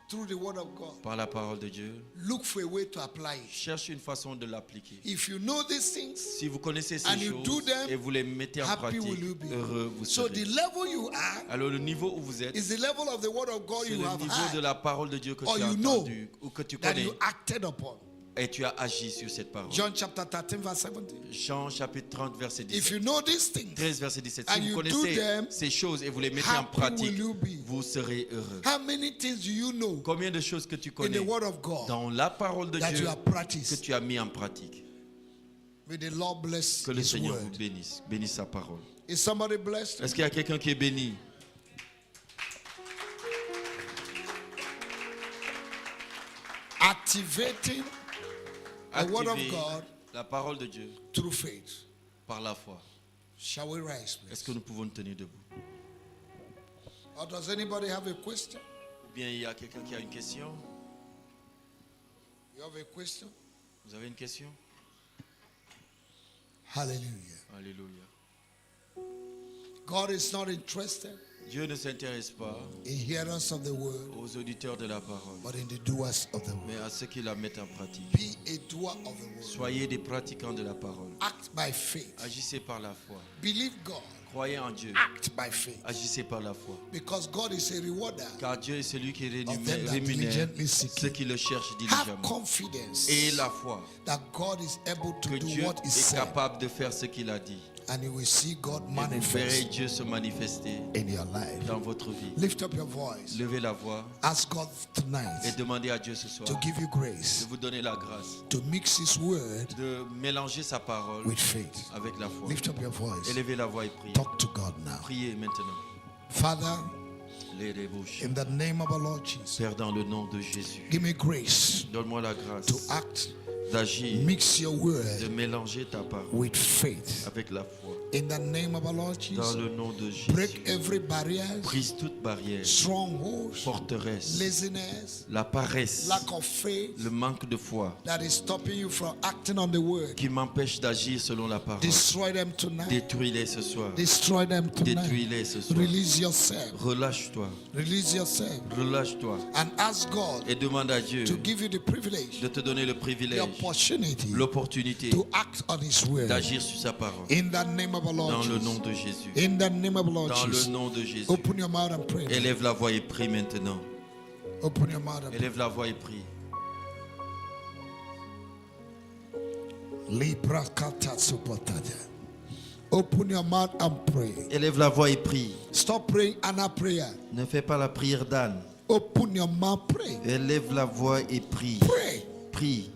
through the word of God, par la parole de Dieu, look for a way to apply it. cherche une façon de l'appliquer. If you know these things, Si vous connaissez ces And you do choses them, et vous les mettez en happy pratique, will you be. heureux vous So serez. the level you are Alors le niveau où vous êtes, is the level of the word of God c'est you le have niveau de heard la parole de Dieu que or tu as you know entendu ou que tu that connais you acted upon. et tu as agi sur cette parole. John chapter 13 verse 17. Jean chapitre 30 verset If 17. you know these things, 13 verset 17. and Si vous you connaissez do them, ces choses et vous les mettez en happy pratique, will you be. vous serez heureux. How many things do you know Combien de choses que tu in connais the word of God dans la parole de that Dieu you have que practiced? tu as mis en pratique? May the Lord bless Que le His Seigneur word. vous bénisse. Bénisse sa parole. Is somebody blessed? Est-ce qu'il y a quelqu'un qui est béni? Activating the word of Activez God la parole de Dieu through faith. par la foi. Shall we rise, Est-ce please? que nous pouvons nous tenir debout? Or does anybody have a question? Ou bien il y a quelqu'un qui a une question? You have a question? Vous avez une question? Hallelujah. Alléluia. God is not interested Dieu ne s'intéresse pas in hearers of the word, aux auditeurs de la parole, but in the doers of the word. mais à ceux qui la mettent en pratique. Be a doer of the word. Soyez des pratiquants de la parole. Act by faith. Agissez par la foi. Believe God. Croyez en Dieu. Act by faith. Agissez par la foi. Because God is a rewarder Car Dieu est celui qui of them that rémunère diligently seek ceux Him. qui le cherchent Have diligemment. confidence Et la foi that God is able to que do Dieu what He est said, capable de faire ce qu'il a dit. and you will see God Et vous verrez manifest Dieu se manifester in your life. dans votre vie. Lift up your voice. Levez la voix Ask God et tonight demandez à Dieu ce soir to give you de grace vous donner la grâce to mix His word de mélanger sa parole with faith. avec la foi. Lift up your voice. Élevez la voix et priez. Talk to God now. Priez maintenant. Father, Les débauches. in the name of our Lord Jesus, Père, dans le nom de Jésus, give me grace donne-moi la grâce to act, d'agir, mix your de word mélanger ta parole with faith. avec la foi. In the name of our Lord Dans Jesus, le nom de Jésus, break every barrier, brise toute barrière, stronghold, forteresse, laziness, la paresse, lack of faith le manque de foi that is stopping you from acting on the word. qui m'empêche d'agir selon la parole. Destroy them tonight. Détruis-les ce soir. Destroy them tonight. Détruis-les ce soir. Release yourself. Relâche-toi. Release yourself. Relâche-toi. And ask God Et demande à Dieu to give you the privilege, de te donner le the privilège, opportunity l'opportunité to act on His word. d'agir sur sa parole. In the name of our Dans Lord le Jesus. nom de Jésus. In the name of our Lord Dans le Jesus. nom de Jésus. Open your mouth and pray. Élève la voix et prie maintenant. Open your mouth and pray. Élève la voix et prie. Libra kata supportada. Open your mouth and pray. Élève la voix et prie. Stop praying Anna prayer. Ne fais pas la prière d'Anne. Open your mouth, pray. Élève la voix et prie. Pray. Prie.